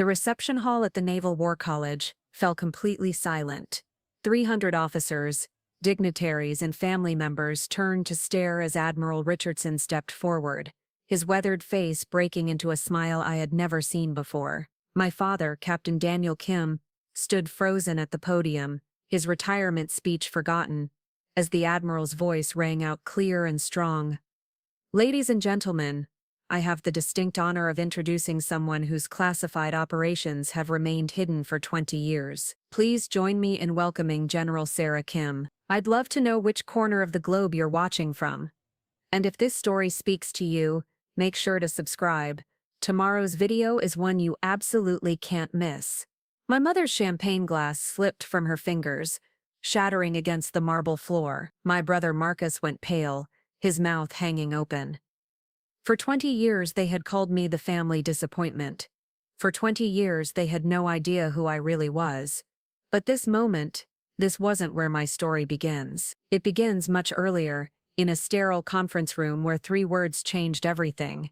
The reception hall at the Naval War College fell completely silent. 300 officers, dignitaries, and family members turned to stare as Admiral Richardson stepped forward, his weathered face breaking into a smile I had never seen before. My father, Captain Daniel Kim, stood frozen at the podium, his retirement speech forgotten, as the Admiral's voice rang out clear and strong. "Ladies and gentlemen, I have the distinct honor of introducing someone whose classified operations have remained hidden for 20 years. Please join me in welcoming General Sarah Kim. I'd love to know which corner of the globe you're watching from. And if this story speaks to you, make sure to subscribe. Tomorrow's video is one you absolutely can't miss." My mother's champagne glass slipped from her fingers, shattering against the marble floor. My brother Marcus went pale, his mouth hanging open. For 20 years they had called me the family disappointment. For 20 years they had no idea who I really was. But this moment, this wasn't where my story begins. It begins much earlier, in a sterile conference room where 3 words changed everything.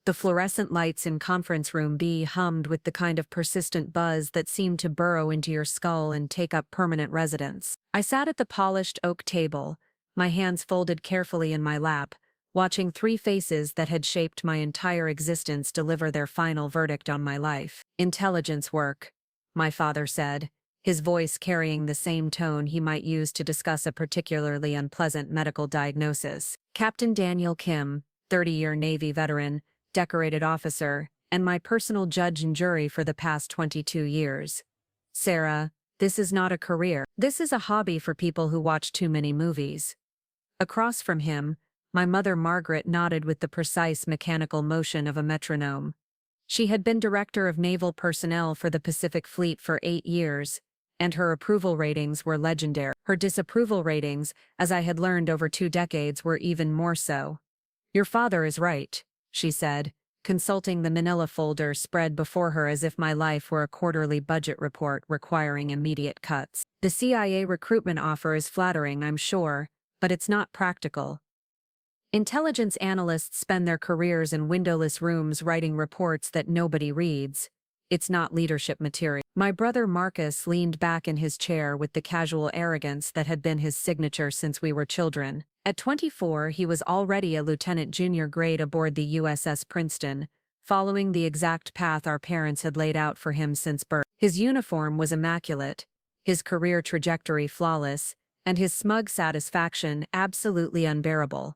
The fluorescent lights in conference room B hummed with the kind of persistent buzz that seemed to burrow into your skull and take up permanent residence. I sat at the polished oak table, my hands folded carefully in my lap, watching 3 faces that had shaped my entire existence deliver their final verdict on my life. "Intelligence work," my father said, his voice carrying the same tone he might use to discuss a particularly unpleasant medical diagnosis. "Captain Daniel Kim, 30-year Navy veteran, decorated officer, and my personal judge and jury for the past 22 years. Sarah, this is not a career. This is a hobby for people who watch too many movies." Across from him, my mother Margaret nodded with the precise mechanical motion of a metronome. She had been director of naval personnel for the Pacific Fleet for 8 years, and her approval ratings were legendary. Her disapproval ratings, as I had learned over 2 decades, were even more so. "Your father is right," she said, consulting the manila folder spread before her as if my life were a quarterly budget report requiring immediate cuts. "The CIA recruitment offer is flattering, I'm sure, but it's not practical. Intelligence analysts spend their careers in windowless rooms writing reports that nobody reads. It's not leadership material." My brother Marcus leaned back in his chair with the casual arrogance that had been his signature since we were children. At 24, he was already a lieutenant junior grade aboard the USS Princeton, following the exact path our parents had laid out for him since birth. His uniform was immaculate, his career trajectory flawless, and his smug satisfaction absolutely unbearable.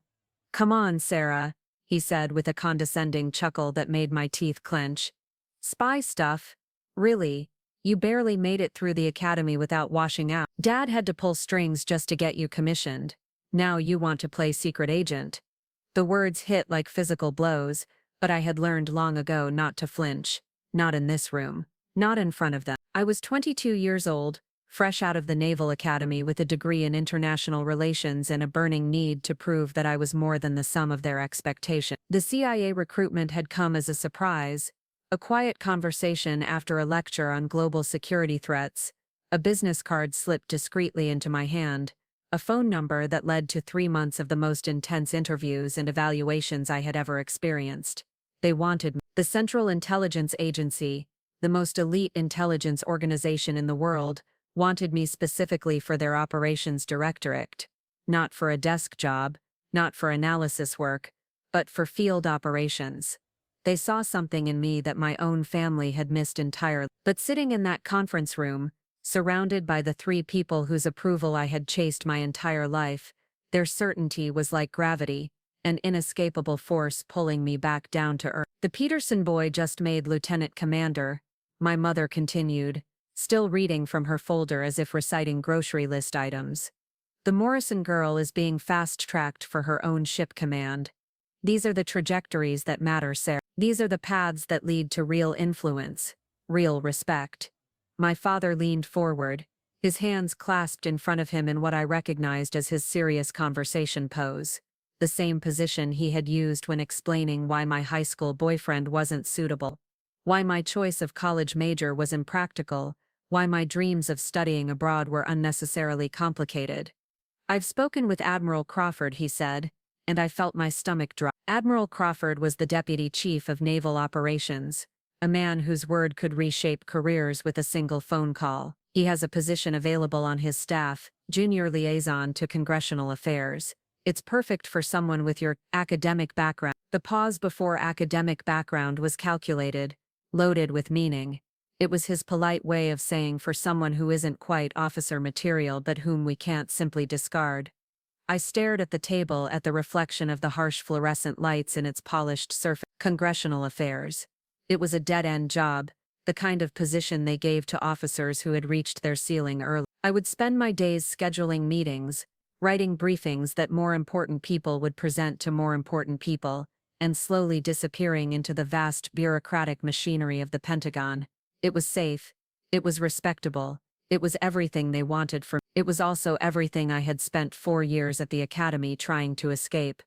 "Come on, Sarah," he said with a condescending chuckle that made my teeth clench. "Spy stuff? Really? You barely made it through the academy without washing out. Dad had to pull strings just to get you commissioned. Now you want to play secret agent." The words hit like physical blows, but I had learned long ago not to flinch. Not in this room. Not in front of them. I was 22 years old, fresh out of the Naval Academy with a degree in international relations and a burning need to prove that I was more than the sum of their expectations. The CIA recruitment had come as a surprise, a quiet conversation after a lecture on global security threats, a business card slipped discreetly into my hand, a phone number that led to 3 months of the most intense interviews and evaluations I had ever experienced. They wanted me. The Central Intelligence Agency, the most elite intelligence organization in the world, wanted me specifically for their operations directorate. Not for a desk job, not for analysis work, but for field operations. They saw something in me that my own family had missed entirely. But sitting in that conference room, surrounded by the 3 people whose approval I had chased my entire life, their certainty was like gravity, an inescapable force pulling me back down to earth. "The Peterson boy just made lieutenant commander," my mother continued, still reading from her folder as if reciting grocery list items. "The Morrison girl is being fast-tracked for her own ship command. These are the trajectories that matter, Sarah. These are the paths that lead to real influence, real respect." My father leaned forward, his hands clasped in front of him in what I recognized as his serious conversation pose, the same position he had used when explaining why my high school boyfriend wasn't suitable, why my choice of college major was impractical, why my dreams of studying abroad were unnecessarily complicated. "I've spoken with Admiral Crawford," he said, and I felt my stomach drop. Admiral Crawford was the Deputy Chief of Naval Operations, A man whose word could reshape careers with a single phone call. He has a position available on his staff, junior liaison to congressional affairs. It's perfect for someone with your academic background. The pause before academic background was calculated, loaded with meaning. It was his polite way of saying for someone who isn't quite officer material but whom we can't simply discard. I stared at the table at the reflection of the harsh fluorescent lights in its polished surface. Congressional affairs. It was a dead-end job, the kind of position they gave to officers who had reached their ceiling early. I would spend my days scheduling meetings, writing briefings that more important people would present to more important people, and slowly disappearing into the vast bureaucratic machinery of the Pentagon. It was safe. It was respectable. It was everything they wanted from me. It was also everything I had spent 4 years at the academy trying to escape.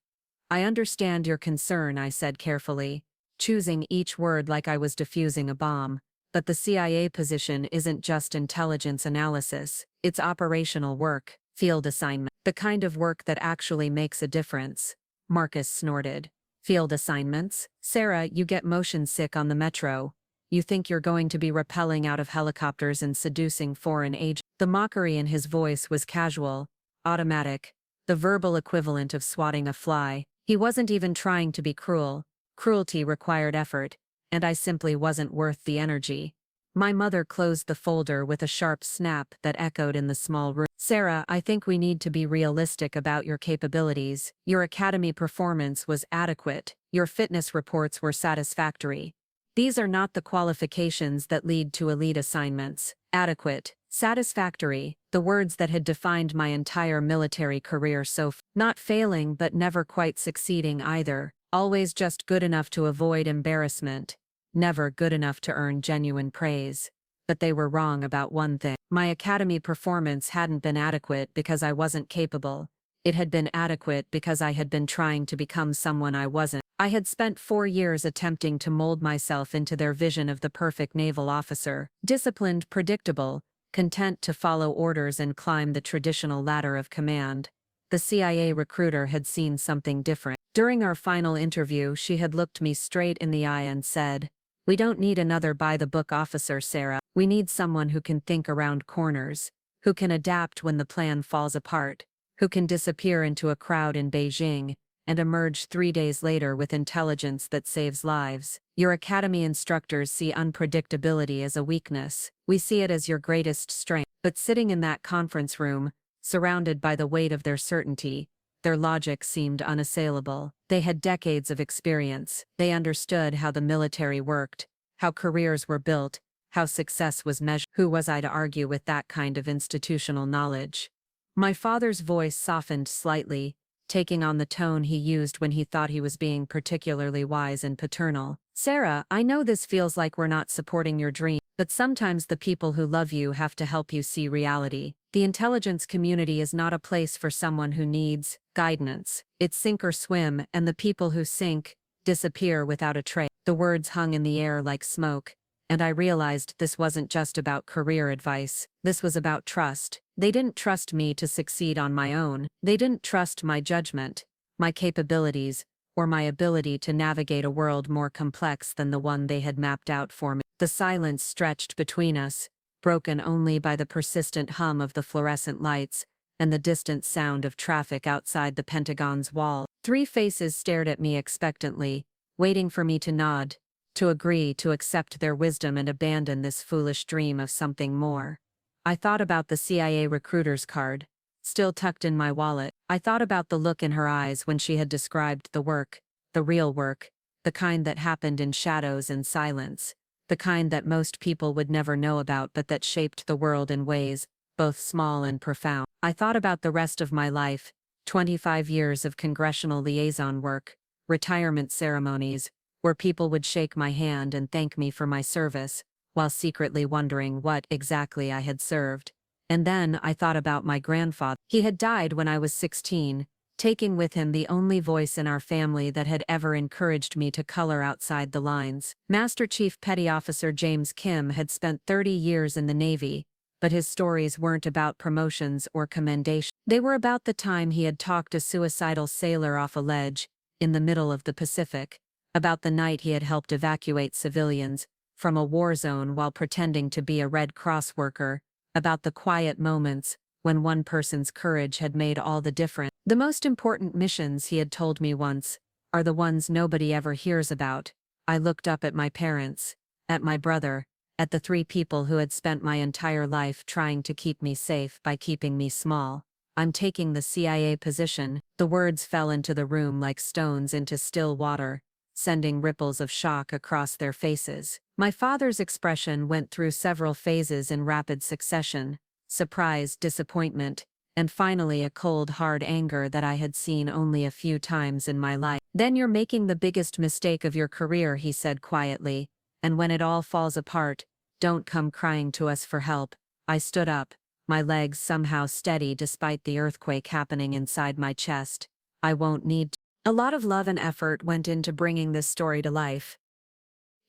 I understand your concern, I said carefully, choosing each word like I was defusing a bomb. But the CIA position isn't just intelligence analysis, it's operational work, field assignment. The kind of work that actually makes a difference. Marcus snorted. Field assignments? Sarah, you get motion sick on the metro. You think you're going to be rappelling out of helicopters and seducing foreign agents. The mockery in his voice was casual, automatic, the verbal equivalent of swatting a fly. He wasn't even trying to be cruel. Cruelty required effort, and I simply wasn't worth the energy. My mother closed the folder with a sharp snap that echoed in the small room. Sarah, I think we need to be realistic about your capabilities. Your academy performance was adequate. Your fitness reports were satisfactory. These are not the qualifications that lead to elite assignments. Adequate, satisfactory, the words that had defined my entire military career so far. Not failing but never quite succeeding either. Always just good enough to avoid embarrassment. Never good enough to earn genuine praise. But they were wrong about one thing. My academy performance hadn't been adequate because I wasn't capable. It had been adequate because I had been trying to become someone I wasn't. I had spent 4 years attempting to mold myself into their vision of the perfect naval officer. Disciplined, predictable, content to follow orders and climb the traditional ladder of command. The CIA recruiter had seen something different. During our final interview, she had looked me straight in the eye and said, "We don't need another by-the-book officer, Sarah. We need someone who can think around corners, who can adapt when the plan falls apart, who can disappear into a crowd in Beijing and emerge 3 days later with intelligence that saves lives. Your academy instructors see unpredictability as a weakness. We see it as your greatest strength." But sitting in that conference room, surrounded by the weight of their certainty, their logic seemed unassailable. They had decades of experience. They understood how the military worked, how careers were built, how success was measured. Who was I to argue with that kind of institutional knowledge? My father's voice softened slightly, taking on the tone he used when he thought he was being particularly wise and paternal. "Sarah, I know this feels like we're not supporting your dream, but sometimes the people who love you have to help you see reality. The intelligence community is not a place for someone who needs guidance. It's sink or swim, and the people who sink disappear without a trace." The words hung in the air like smoke, and I realized this wasn't just about career advice. This was about trust. They didn't trust me to succeed on my own. They didn't trust my judgment, my capabilities, or my ability to navigate a world more complex than the one they had mapped out for me. The silence stretched between us, broken only by the persistent hum of the fluorescent lights and the distant sound of traffic outside the Pentagon's wall. 3 faces stared at me expectantly, waiting for me to nod, to agree to accept their wisdom and abandon this foolish dream of something more. I thought about the CIA recruiter's card, still tucked in my wallet. I thought about the look in her eyes when she had described the work, the real work, the kind that happened in shadows and silence, the kind that most people would never know about but that shaped the world in ways both small and profound. I thought about the rest of my life, 25 years of congressional liaison work, retirement ceremonies, where people would shake my hand and thank me for my service, while secretly wondering what exactly I had served. And then I thought about my grandfather. He had died when I was 16, taking with him the only voice in our family that had ever encouraged me to color outside the lines. Master Chief Petty Officer James Kim had spent 30 years in the Navy, but his stories weren't about promotions or commendation. They were about the time he had talked a suicidal sailor off a ledge in the middle of the Pacific, about the night he had helped evacuate civilians, from a war zone while pretending to be a Red Cross worker, about the quiet moments when one person's courage had made all the difference. The most important missions, he had told me once, are the ones nobody ever hears about. I looked up at my parents, at my brother, at the 3 people who had spent my entire life trying to keep me safe by keeping me small. I'm taking the CIA position. The words fell into the room like stones into still water, sending ripples of shock across their faces. My father's expression went through several phases in rapid succession: surprise, disappointment, and finally a cold, hard anger that I had seen only a few times in my life. "Then you're making the biggest mistake of your career," he said quietly, "and when it all falls apart, don't come crying to us for help." I stood up, my legs somehow steady despite the earthquake happening inside my chest. "I won't need to." A lot of love and effort went into bringing this story to life.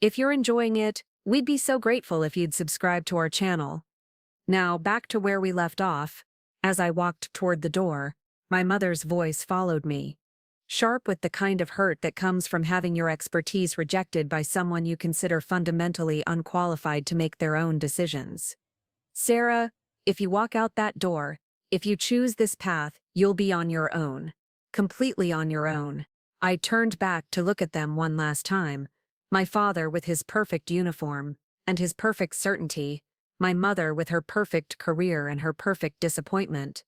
If you're enjoying it, we'd be so grateful if you'd subscribe to our channel. Now, back to where we left off. As I walked toward the door, my mother's voice followed me, sharp with the kind of hurt that comes from having your expertise rejected by someone you consider fundamentally unqualified to make their own decisions. "Sarah, if you walk out that door, if you choose this path, you'll be on your own. Completely on your own." I turned back to look at them one last time. My father with his perfect uniform and his perfect certainty. My mother with her perfect career and her perfect disappointment.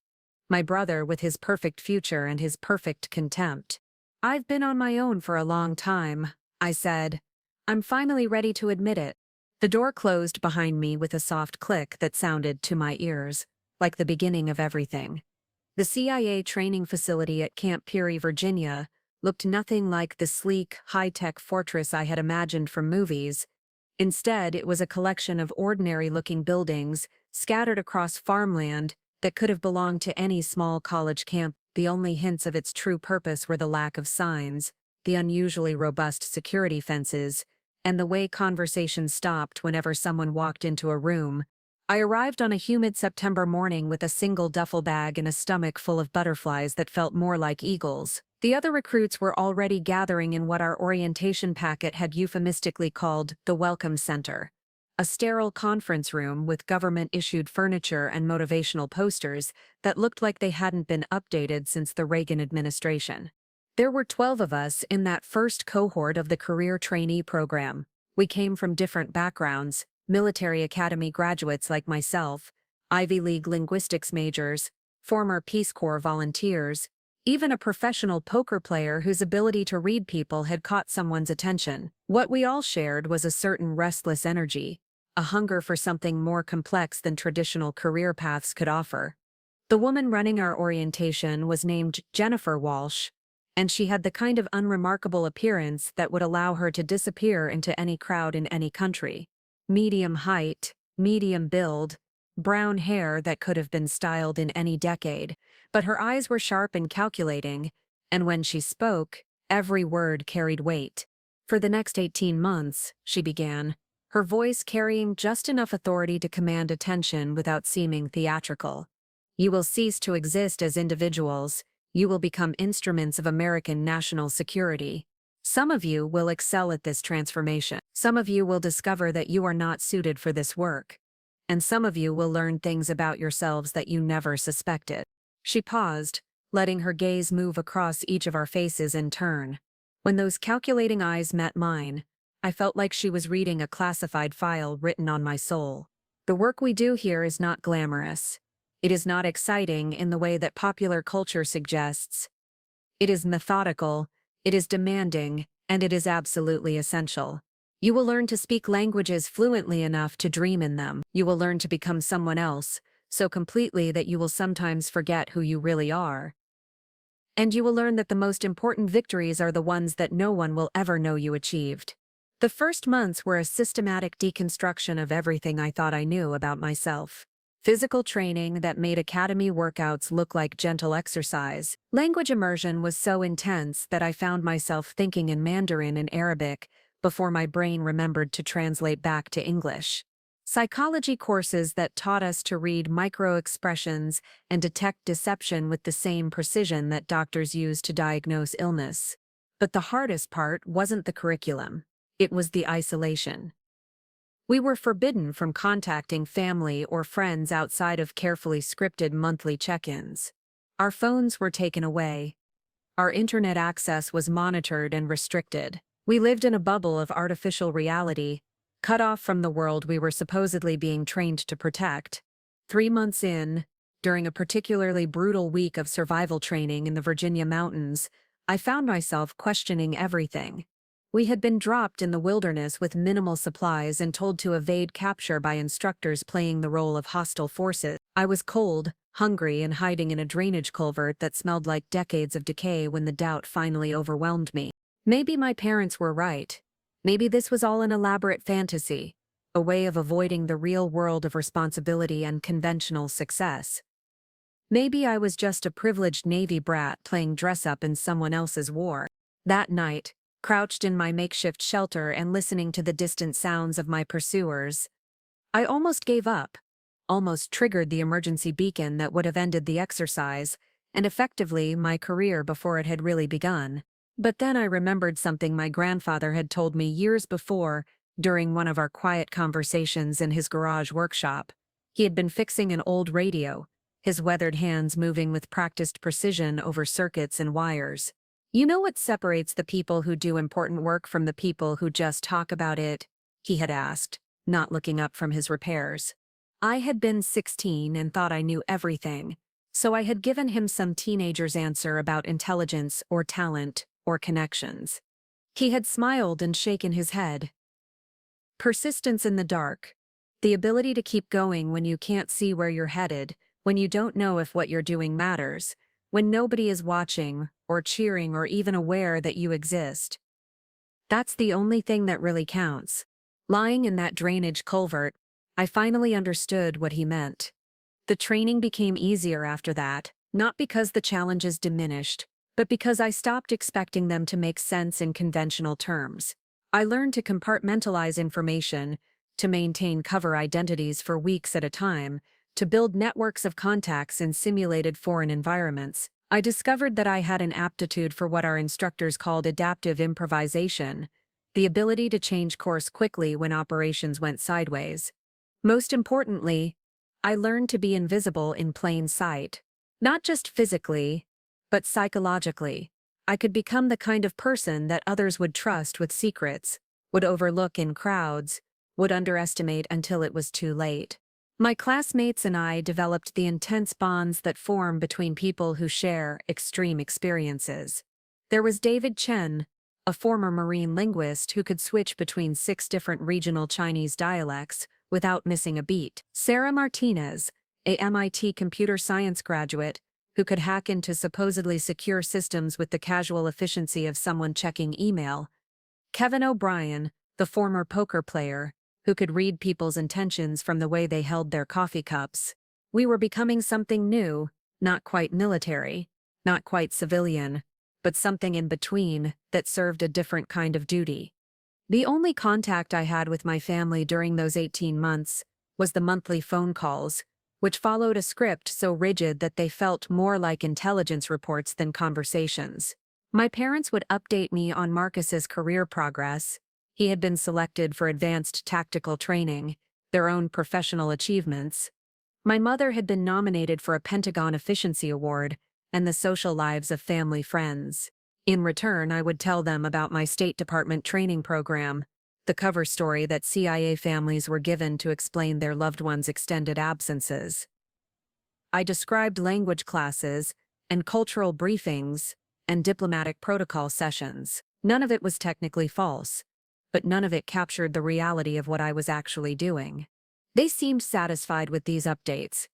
My brother with his perfect future and his perfect contempt. "I've been on my own for a long time," I said. "I'm finally ready to admit it." The door closed behind me with a soft click that sounded to my ears like the beginning of everything. The CIA training facility at Camp Peary, Virginia, looked nothing like the sleek, high-tech fortress I had imagined from movies. Instead, it was a collection of ordinary-looking buildings scattered across farmland that could have belonged to any small college camp. The only hints of its true purpose were the lack of signs, the unusually robust security fences, and the way conversations stopped whenever someone walked into a room. I arrived on a humid September morning with a single duffel bag and a stomach full of butterflies that felt more like eagles. The other recruits were already gathering in what our orientation packet had euphemistically called the Welcome Center, a sterile conference room with government-issued furniture and motivational posters that looked like they hadn't been updated since the Reagan administration. There were 12 of us in that first cohort of the career trainee program. We came from different backgrounds: military academy graduates like myself, Ivy League linguistics majors, former Peace Corps volunteers, even a professional poker player whose ability to read people had caught someone's attention. What we all shared was a certain restless energy, a hunger for something more complex than traditional career paths could offer. The woman running our orientation was named Jennifer Walsh, and she had the kind of unremarkable appearance that would allow her to disappear into any crowd in any country. Medium height, medium build, brown hair that could have been styled in any decade, but her eyes were sharp and calculating, and when she spoke, every word carried weight. "For the next 18 months, she began, her voice carrying just enough authority to command attention without seeming theatrical. "You will cease to exist as individuals. You will become instruments of American national security. Some of you will excel at this transformation. Some of you will discover that you are not suited for this work. And some of you will learn things about yourselves that you never suspected." She paused, letting her gaze move across each of our faces in turn. When those calculating eyes met mine, I felt like she was reading a classified file written on my soul. "The work we do here is not glamorous. It is not exciting in the way that popular culture suggests. It is methodical, it is demanding, and it is absolutely essential. You will learn to speak languages fluently enough to dream in them. You will learn to become someone else, so completely that you will sometimes forget who you really are. And you will learn that the most important victories are the ones that no one will ever know you achieved." The first months were a systematic deconstruction of everything I thought I knew about myself. Physical training that made academy workouts look like gentle exercise. Language immersion was so intense that I found myself thinking in Mandarin and Arabic before my brain remembered to translate back to English. Psychology courses that taught us to read micro-expressions and detect deception with the same precision that doctors use to diagnose illness. But the hardest part wasn't the curriculum. It was the isolation. We were forbidden from contacting family or friends outside of carefully scripted monthly check-ins. Our phones were taken away. Our internet access was monitored and restricted. We lived in a bubble of artificial reality, cut off from the world we were supposedly being trained to protect. 3 months in, during a particularly brutal week of survival training in the Virginia mountains, I found myself questioning everything. We had been dropped in the wilderness with minimal supplies and told to evade capture by instructors playing the role of hostile forces. I was cold, hungry, and hiding in a drainage culvert that smelled like decades of decay when the doubt finally overwhelmed me. Maybe my parents were right. Maybe this was all an elaborate fantasy, a way of avoiding the real world of responsibility and conventional success. Maybe I was just a privileged Navy brat playing dress-up in someone else's war. That night, crouched in my makeshift shelter and listening to the distant sounds of my pursuers, I almost gave up, almost triggered the emergency beacon that would have ended the exercise, and effectively my career before it had really begun. But then I remembered something my grandfather had told me years before during one of our quiet conversations in his garage workshop. He had been fixing an old radio, his weathered hands moving with practiced precision over circuits and wires. "You know what separates the people who do important work from the people who just talk about it?" he had asked, not looking up from his repairs. I had been 16 and thought I knew everything, so I had given him some teenager's answer about intelligence or talent or connections. He had smiled and shaken his head. Persistence in the dark. The ability to keep going when you can't see where you're headed, when you don't know if what you're doing matters, when nobody is watching or cheering or even aware that you exist. That's the only thing that really counts. Lying in that drainage culvert, I finally understood what he meant. The training became easier after that, not because the challenges diminished, but because I stopped expecting them to make sense in conventional terms. I learned to compartmentalize information, to maintain cover identities for weeks at a time, to build networks of contacts in simulated foreign environments. I discovered that I had an aptitude for what our instructors called adaptive improvisation, the ability to change course quickly when operations went sideways. Most importantly, I learned to be invisible in plain sight. Not just physically, but psychologically. I could become the kind of person that others would trust with secrets, would overlook in crowds, would underestimate until it was too late. My classmates and I developed the intense bonds that form between people who share extreme experiences. There was David Chen, a former Marine linguist who could switch between 6 different regional Chinese dialects without missing a beat. Sarah Martinez, a MIT computer science graduate, who could hack into supposedly secure systems with the casual efficiency of someone checking email. Kevin O'Brien, the former poker player, who could read people's intentions from the way they held their coffee cups. We were becoming something new, not quite military, not quite civilian, but something in between that served a different kind of duty. The only contact I had with my family during those 18 months was the monthly phone calls, which followed a script so rigid that they felt more like intelligence reports than conversations. My parents would update me on Marcus's career progress. He had been selected for advanced tactical training, their own professional achievements. My mother had been nominated for a Pentagon Efficiency Award and the social lives of family friends. In return, I would tell them about my State Department training program, the cover story that CIA families were given to explain their loved ones' extended absences. I described language classes and cultural briefings and diplomatic protocol sessions. None of it was technically false, but none of it captured the reality of what I was actually doing. They seemed satisfied with these updates,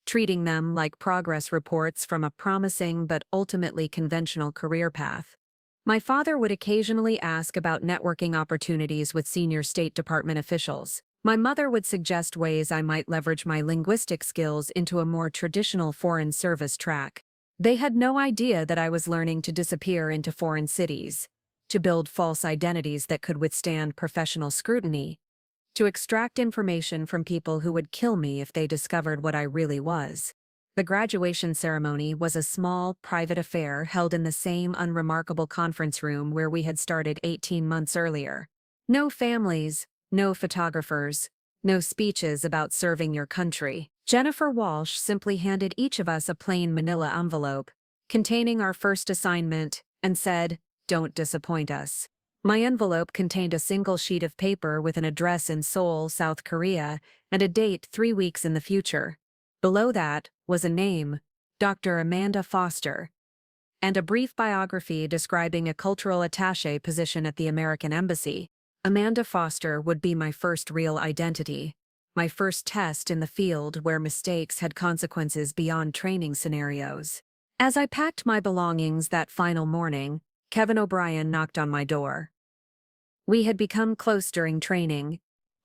treating them like progress reports from a promising but ultimately conventional career path. My father would occasionally ask about networking opportunities with senior State Department officials. My mother would suggest ways I might leverage my linguistic skills into a more traditional foreign service track. They had no idea that I was learning to disappear into foreign cities, to build false identities that could withstand professional scrutiny, to extract information from people who would kill me if they discovered what I really was. The graduation ceremony was a small, private affair held in the same unremarkable conference room where we had started 18 months earlier. No families, no photographers, no speeches about serving your country. Jennifer Walsh simply handed each of us a plain manila envelope containing our first assignment and said, "Don't disappoint us." My envelope contained a single sheet of paper with an address in Seoul, South Korea, and a date 3 weeks in the future. Below that was a name, Dr. Amanda Foster, and a brief biography describing a cultural attaché position at the American Embassy. Amanda Foster would be my first real identity, my first test in the field where mistakes had consequences beyond training scenarios. As I packed my belongings that final morning, Kevin O'Brien knocked on my door. We had become close during training,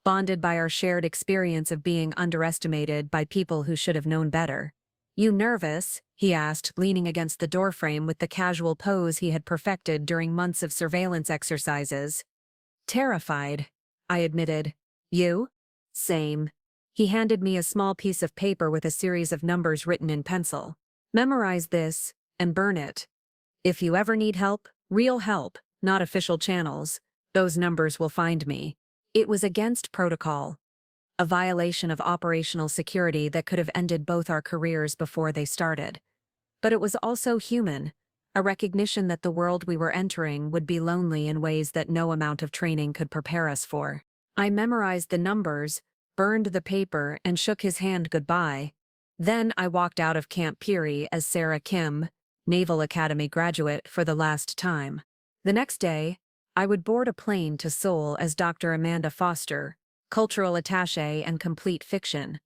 bonded by our shared experience of being underestimated by people who should have known better. "You nervous?" he asked, leaning against the doorframe with the casual pose he had perfected during months of surveillance exercises. "Terrified," I admitted. "You?" "Same." He handed me a small piece of paper with a series of numbers written in pencil. "Memorize this, and burn it. If you ever need help, real help, not official channels, those numbers will find me." It was against protocol, a violation of operational security that could have ended both our careers before they started. But it was also human, a recognition that the world we were entering would be lonely in ways that no amount of training could prepare us for. I memorized the numbers, burned the paper, and shook his hand goodbye. Then I walked out of Camp Peary as Sarah Kim, Naval Academy graduate, for the last time. The next day, I would board a plane to Seoul as Dr. Amanda Foster, cultural attaché and complete fiction.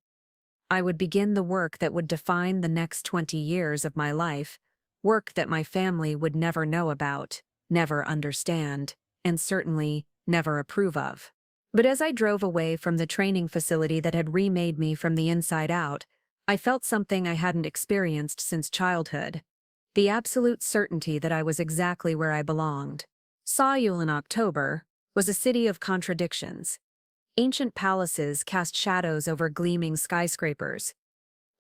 I would begin the work that would define the next 20 years of my life, work that my family would never know about, never understand, and certainly never approve of. But as I drove away from the training facility that had remade me from the inside out, I felt something I hadn't experienced since childhood: the absolute certainty that I was exactly where I belonged. Seoul in October was a city of contradictions. Ancient palaces cast shadows over gleaming skyscrapers,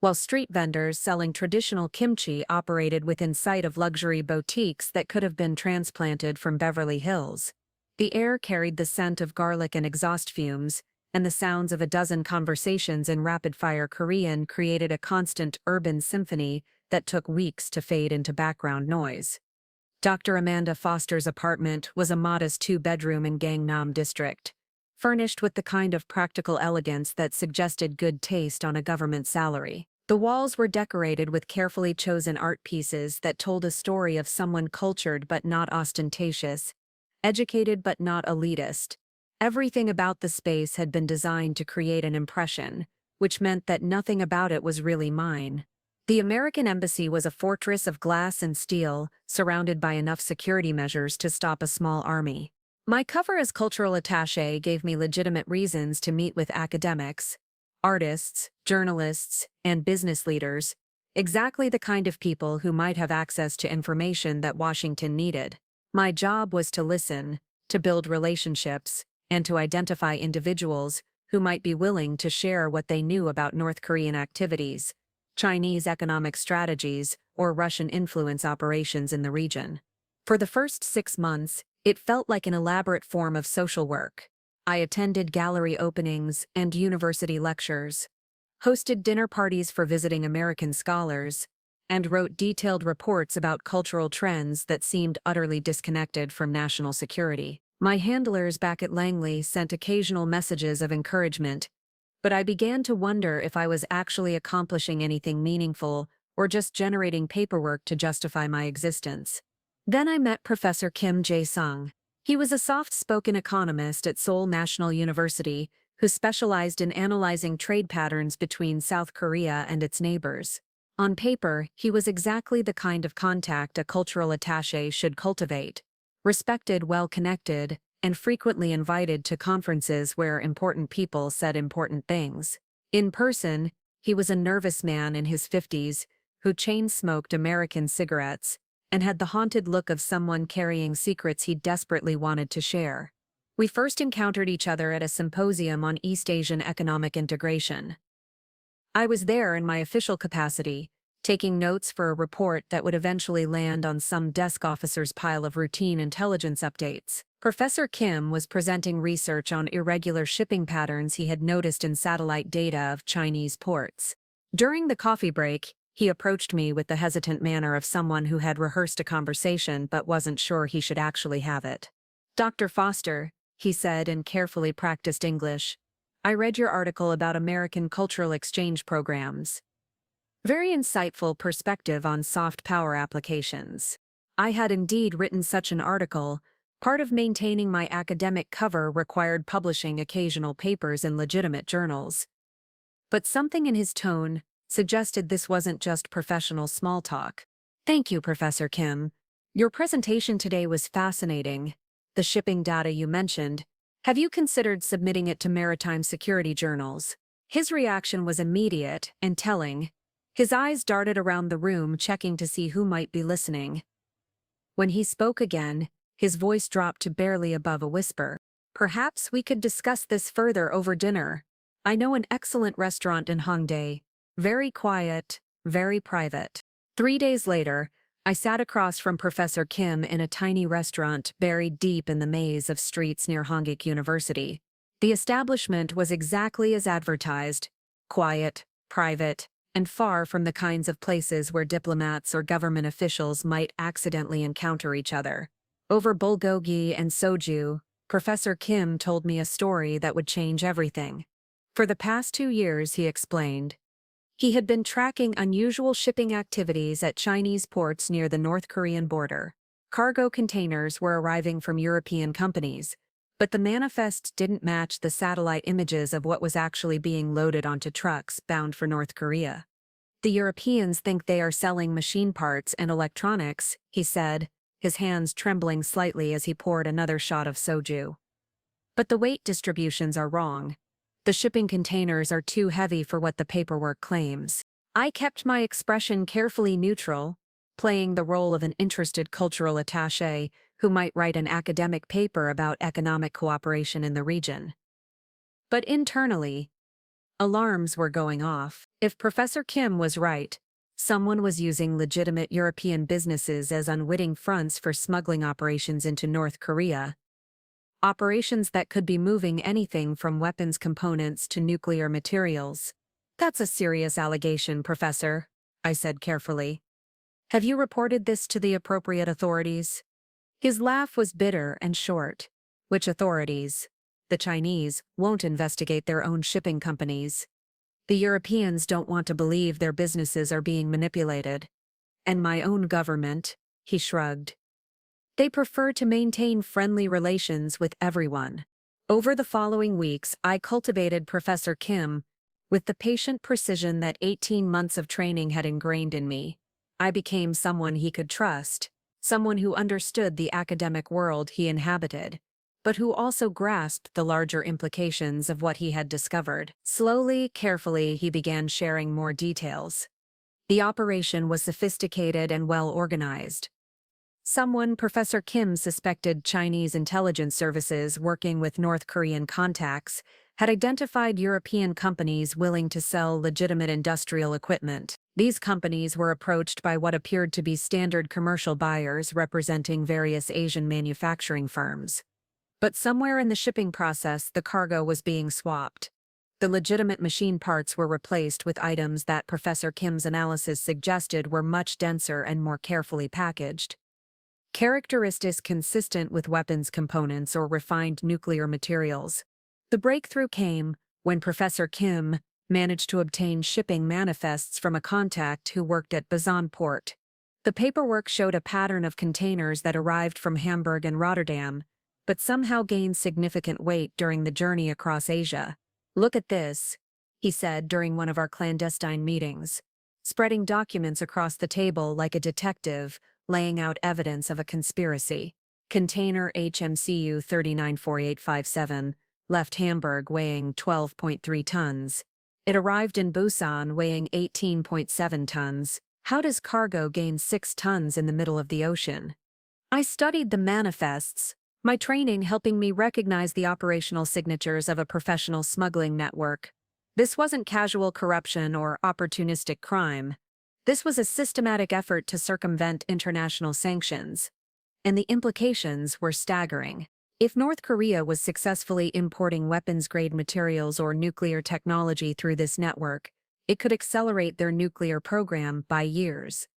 while street vendors selling traditional kimchi operated within sight of luxury boutiques that could have been transplanted from Beverly Hills. The air carried the scent of garlic and exhaust fumes, and the sounds of a dozen conversations in rapid-fire Korean created a constant urban symphony that took weeks to fade into background noise. Dr. Amanda Foster's apartment was a modest 2-bedroom in Gangnam District, furnished with the kind of practical elegance that suggested good taste on a government salary. The walls were decorated with carefully chosen art pieces that told a story of someone cultured but not ostentatious, educated but not elitist. Everything about the space had been designed to create an impression, which meant that nothing about it was really mine. The American Embassy was a fortress of glass and steel, surrounded by enough security measures to stop a small army. My cover as cultural attaché gave me legitimate reasons to meet with academics, artists, journalists, and business leaders, exactly the kind of people who might have access to information that Washington needed. My job was to listen, to build relationships, and to identify individuals who might be willing to share what they knew about North Korean activities, Chinese economic strategies, or Russian influence operations in the region. For the first 6 months, it felt like an elaborate form of social work. I attended gallery openings and university lectures, hosted dinner parties for visiting American scholars, and wrote detailed reports about cultural trends that seemed utterly disconnected from national security. My handlers back at Langley sent occasional messages of encouragement, but I began to wonder if I was actually accomplishing anything meaningful or just generating paperwork to justify my existence. Then I met Professor Kim Jae-sung. He was a soft-spoken economist at Seoul National University who specialized in analyzing trade patterns between South Korea and its neighbors. On paper, he was exactly the kind of contact a cultural attaché should cultivate: respected, well-connected, and frequently invited to conferences where important people said important things. In person, he was a nervous man in his 50s who chain-smoked American cigarettes and had the haunted look of someone carrying secrets he desperately wanted to share. We first encountered each other at a symposium on East Asian economic integration. I was there in my official capacity, taking notes for a report that would eventually land on some desk officer's pile of routine intelligence updates. Professor Kim was presenting research on irregular shipping patterns he had noticed in satellite data of Chinese ports. During the coffee break, he approached me with the hesitant manner of someone who had rehearsed a conversation but wasn't sure he should actually have it. "Dr. Foster," he said in carefully practiced English, "I read your article about American cultural exchange programs. Very insightful perspective on soft power applications. I had indeed written such an article. Part of maintaining my academic cover required publishing occasional papers in legitimate journals." But something in his tone suggested this wasn't just professional small talk. "Thank you, Professor Kim. Your presentation today was fascinating. The shipping data you mentioned, have you considered submitting it to maritime security journals?" His reaction was immediate and telling. His eyes darted around the room, checking to see who might be listening. When he spoke again, his voice dropped to barely above a whisper. "Perhaps we could discuss this further over dinner. I know an excellent restaurant in Hongdae. Very quiet, very private." 3 days later, I sat across from Professor Kim in a tiny restaurant buried deep in the maze of streets near Hongik University. The establishment was exactly as advertised: quiet, private, and far from the kinds of places where diplomats or government officials might accidentally encounter each other. Over bulgogi and soju, Professor Kim told me a story that would change everything. For the past 2 years, he explained, he had been tracking unusual shipping activities at Chinese ports near the North Korean border. Cargo containers were arriving from European companies, but the manifests didn't match the satellite images of what was actually being loaded onto trucks bound for North Korea. "The Europeans think they are selling machine parts and electronics," he said, his hands trembling slightly as he poured another shot of soju. "But the weight distributions are wrong. The shipping containers are too heavy for what the paperwork claims." I kept my expression carefully neutral, playing the role of an interested cultural attaché who might write an academic paper about economic cooperation in the region. But internally, alarms were going off. If Professor Kim was right, someone was using legitimate European businesses as unwitting fronts for smuggling operations into North Korea. Operations that could be moving anything from weapons components to nuclear materials. "That's a serious allegation, Professor," I said carefully. "Have you reported this to the appropriate authorities?" His laugh was bitter and short. "Which authorities? The Chinese won't investigate their own shipping companies. The Europeans don't want to believe their businesses are being manipulated. And my own government," he shrugged. "They prefer to maintain friendly relations with everyone." Over the following weeks, I cultivated Professor Kim with the patient precision that 18 months of training had ingrained in me. I became someone he could trust, someone who understood the academic world he inhabited, but who also grasped the larger implications of what he had discovered. Slowly, carefully, he began sharing more details. The operation was sophisticated and well organized. Professor Kim suspected Chinese intelligence services working with North Korean contacts had identified European companies willing to sell legitimate industrial equipment. These companies were approached by what appeared to be standard commercial buyers representing various Asian manufacturing firms. But somewhere in the shipping process, the cargo was being swapped. The legitimate machine parts were replaced with items that Professor Kim's analysis suggested were much denser and more carefully packaged. Characteristics consistent with weapons components or refined nuclear materials. The breakthrough came when Professor Kim managed to obtain shipping manifests from a contact who worked at Bazan port. The paperwork showed a pattern of containers that arrived from Hamburg and Rotterdam, but somehow gained significant weight during the journey across Asia. "Look at this," he said during one of our clandestine meetings, spreading documents across the table like a detective, laying out evidence of a conspiracy. Container HMCU 394857, left Hamburg weighing 12.3 tons. It arrived in Busan weighing 18.7 tons. How does cargo gain 6 tons in the middle of the ocean? I studied the manifests, my training helping me recognize the operational signatures of a professional smuggling network. This wasn't casual corruption or opportunistic crime. This was a systematic effort to circumvent international sanctions, and the implications were staggering. If North Korea was successfully importing weapons-grade materials or nuclear technology through this network, it could accelerate their nuclear program by years.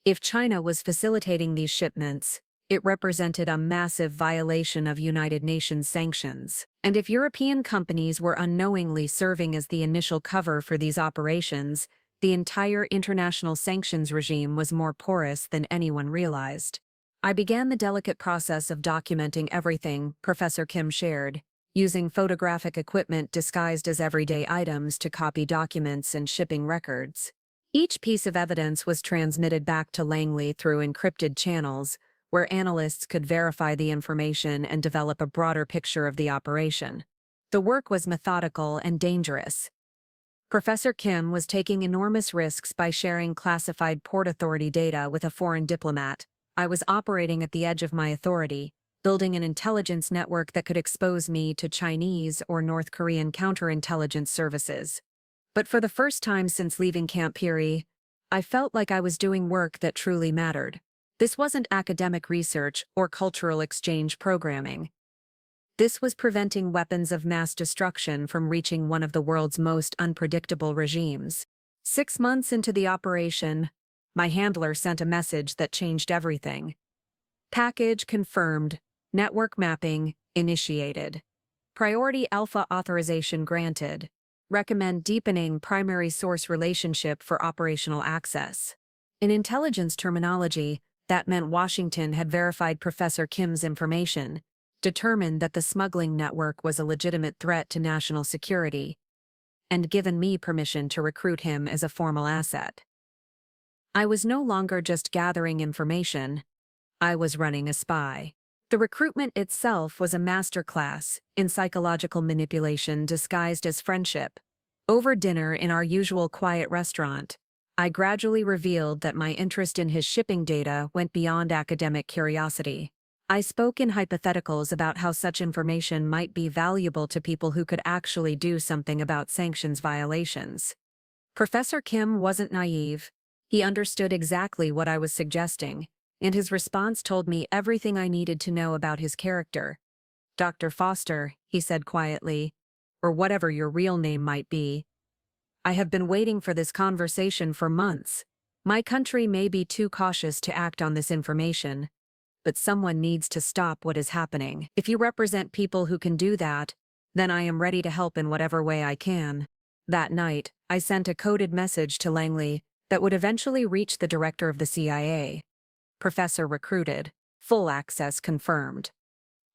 If China was facilitating these shipments, it represented a massive violation of United Nations sanctions. And if European companies were unknowingly serving as the initial cover for these operations, the entire international sanctions regime was more porous than anyone realized. I began the delicate process of documenting everything Professor Kim shared, using photographic equipment disguised as everyday items to copy documents and shipping records. Each piece of evidence was transmitted back to Langley through encrypted channels, where analysts could verify the information and develop a broader picture of the operation. The work was methodical and dangerous. Professor Kim was taking enormous risks by sharing classified Port Authority data with a foreign diplomat. I was operating at the edge of my authority, building an intelligence network that could expose me to Chinese or North Korean counterintelligence services. But for the first time since leaving Camp Peary, I felt like I was doing work that truly mattered. This wasn't academic research or cultural exchange programming. This was preventing weapons of mass destruction from reaching one of the world's most unpredictable regimes. 6 months into the operation, my handler sent a message that changed everything. Package confirmed. Network mapping initiated. Priority Alpha authorization granted. Recommend deepening primary source relationship for operational access. In intelligence terminology, that meant Washington had verified Professor Kim's information, determined that the smuggling network was a legitimate threat to national security, and given me permission to recruit him as a formal asset. I was no longer just gathering information, I was running a spy. The recruitment itself was a masterclass in psychological manipulation disguised as friendship. Over dinner in our usual quiet restaurant, I gradually revealed that my interest in his shipping data went beyond academic curiosity. I spoke in hypotheticals about how such information might be valuable to people who could actually do something about sanctions violations. Professor Kim wasn't naive. He understood exactly what I was suggesting, and his response told me everything I needed to know about his character. "Dr. Foster," he said quietly, "or whatever your real name might be, I have been waiting for this conversation for months. My country may be too cautious to act on this information, but someone needs to stop what is happening. If you represent people who can do that, then I am ready to help in whatever way I can." That night, I sent a coded message to Langley that would eventually reach the director of the CIA. Professor recruited. Full access confirmed.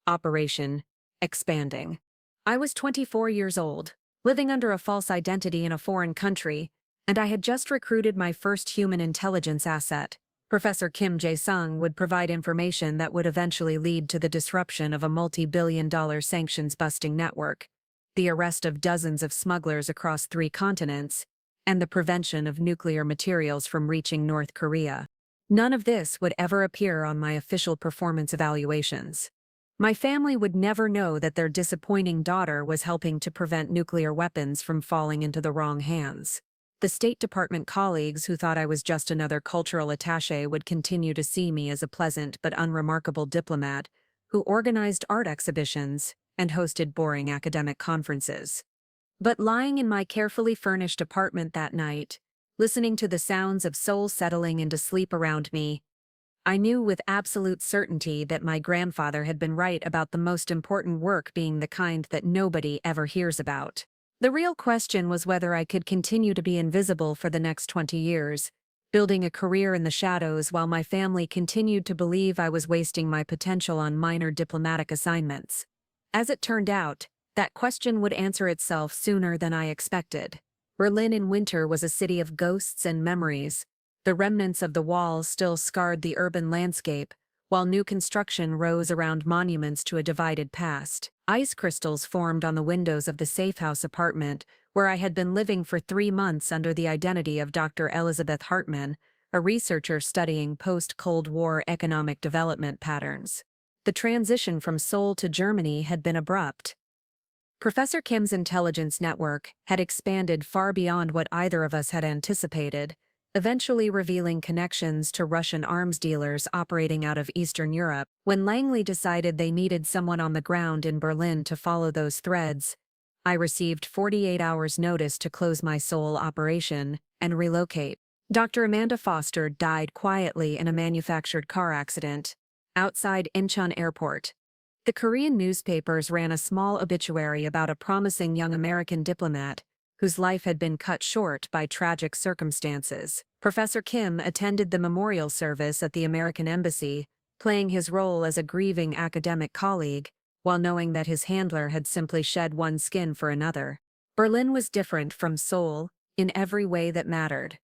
Operation expanding. I was 24 years old, living under a false identity in a foreign country, and I had just recruited my first human intelligence asset. Professor Kim Jae-sung would provide information that would eventually lead to the disruption of a multi-billion-dollar sanctions-busting network, the arrest of dozens of smugglers across 3 continents, and the prevention of nuclear materials from reaching North Korea. None of this would ever appear on my official performance evaluations. My family would never know that their disappointing daughter was helping to prevent nuclear weapons from falling into the wrong hands. The State Department colleagues who thought I was just another cultural attaché would continue to see me as a pleasant but unremarkable diplomat who organized art exhibitions and hosted boring academic conferences. But lying in my carefully furnished apartment that night, listening to the sounds of Seoul settling into sleep around me, I knew with absolute certainty that my grandfather had been right about the most important work being the kind that nobody ever hears about. The real question was whether I could continue to be invisible for the next 20 years, building a career in the shadows while my family continued to believe I was wasting my potential on minor diplomatic assignments. As it turned out, that question would answer itself sooner than I expected. Berlin in winter was a city of ghosts and memories. The remnants of the walls still scarred the urban landscape, while new construction rose around monuments to a divided past. Ice crystals formed on the windows of the safe house apartment, where I had been living for 3 months under the identity of Dr. Elizabeth Hartmann, a researcher studying post-Cold War economic development patterns. The transition from Seoul to Germany had been abrupt. Professor Kim's intelligence network had expanded far beyond what either of us had anticipated, eventually revealing connections to Russian arms dealers operating out of Eastern Europe. When Langley decided they needed someone on the ground in Berlin to follow those threads, I received 48 hours notice to close my sole operation and relocate. Dr. Amanda Foster died quietly in a manufactured car accident outside Incheon Airport. The Korean newspapers ran a small obituary about a promising young American diplomat whose life had been cut short by tragic circumstances. Professor Kim attended the memorial service at the American Embassy, playing his role as a grieving academic colleague, while knowing that his handler had simply shed one skin for another. Berlin was different from Seoul in every way that mattered.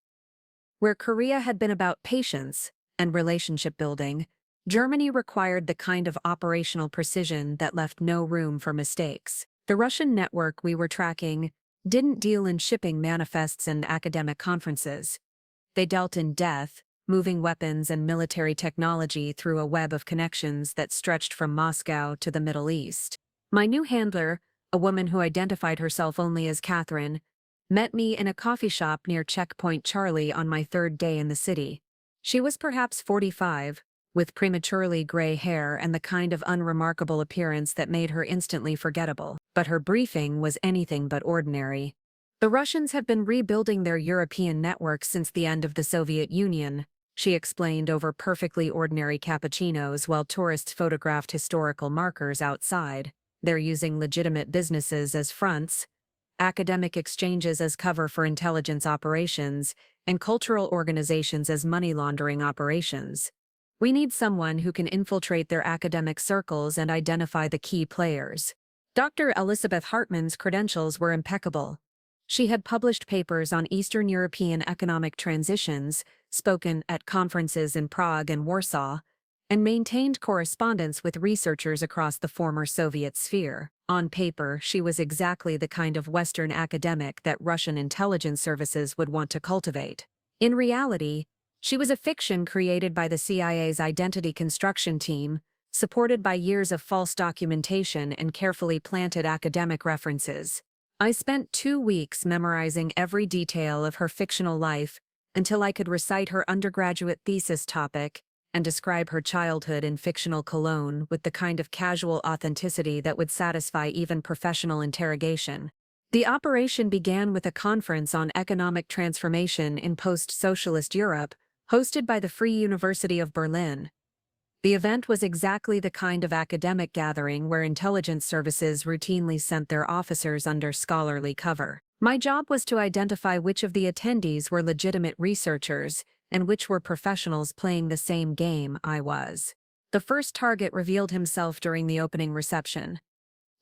Where Korea had been about patience and relationship building, Germany required the kind of operational precision that left no room for mistakes. The Russian network we were tracking didn't deal in shipping manifests and academic conferences. They dealt in death, moving weapons and military technology through a web of connections that stretched from Moscow to the Middle East. My new handler, a woman who identified herself only as Catherine, met me in a coffee shop near Checkpoint Charlie on my third day in the city. She was perhaps 45, with prematurely gray hair and the kind of unremarkable appearance that made her instantly forgettable. But her briefing was anything but ordinary. The Russians have been rebuilding their European network since the end of the Soviet Union, she explained over perfectly ordinary cappuccinos while tourists photographed historical markers outside. They're using legitimate businesses as fronts, academic exchanges as cover for intelligence operations, and cultural organizations as money laundering operations. We need someone who can infiltrate their academic circles and identify the key players. Dr. Elizabeth Hartman's credentials were impeccable. She had published papers on Eastern European economic transitions, spoken at conferences in Prague and Warsaw, and maintained correspondence with researchers across the former Soviet sphere. On paper, she was exactly the kind of Western academic that Russian intelligence services would want to cultivate. In reality, she was a fiction created by the CIA's identity construction team, supported by years of false documentation and carefully planted academic references. I spent 2 weeks memorizing every detail of her fictional life until I could recite her undergraduate thesis topic and describe her childhood in fictional Cologne with the kind of casual authenticity that would satisfy even professional interrogation. The operation began with a conference on economic transformation in post-socialist Europe, hosted by the Free University of Berlin. The event was exactly the kind of academic gathering where intelligence services routinely sent their officers under scholarly cover. My job was to identify which of the attendees were legitimate researchers and which were professionals playing the same game I was. The first target revealed himself during the opening reception.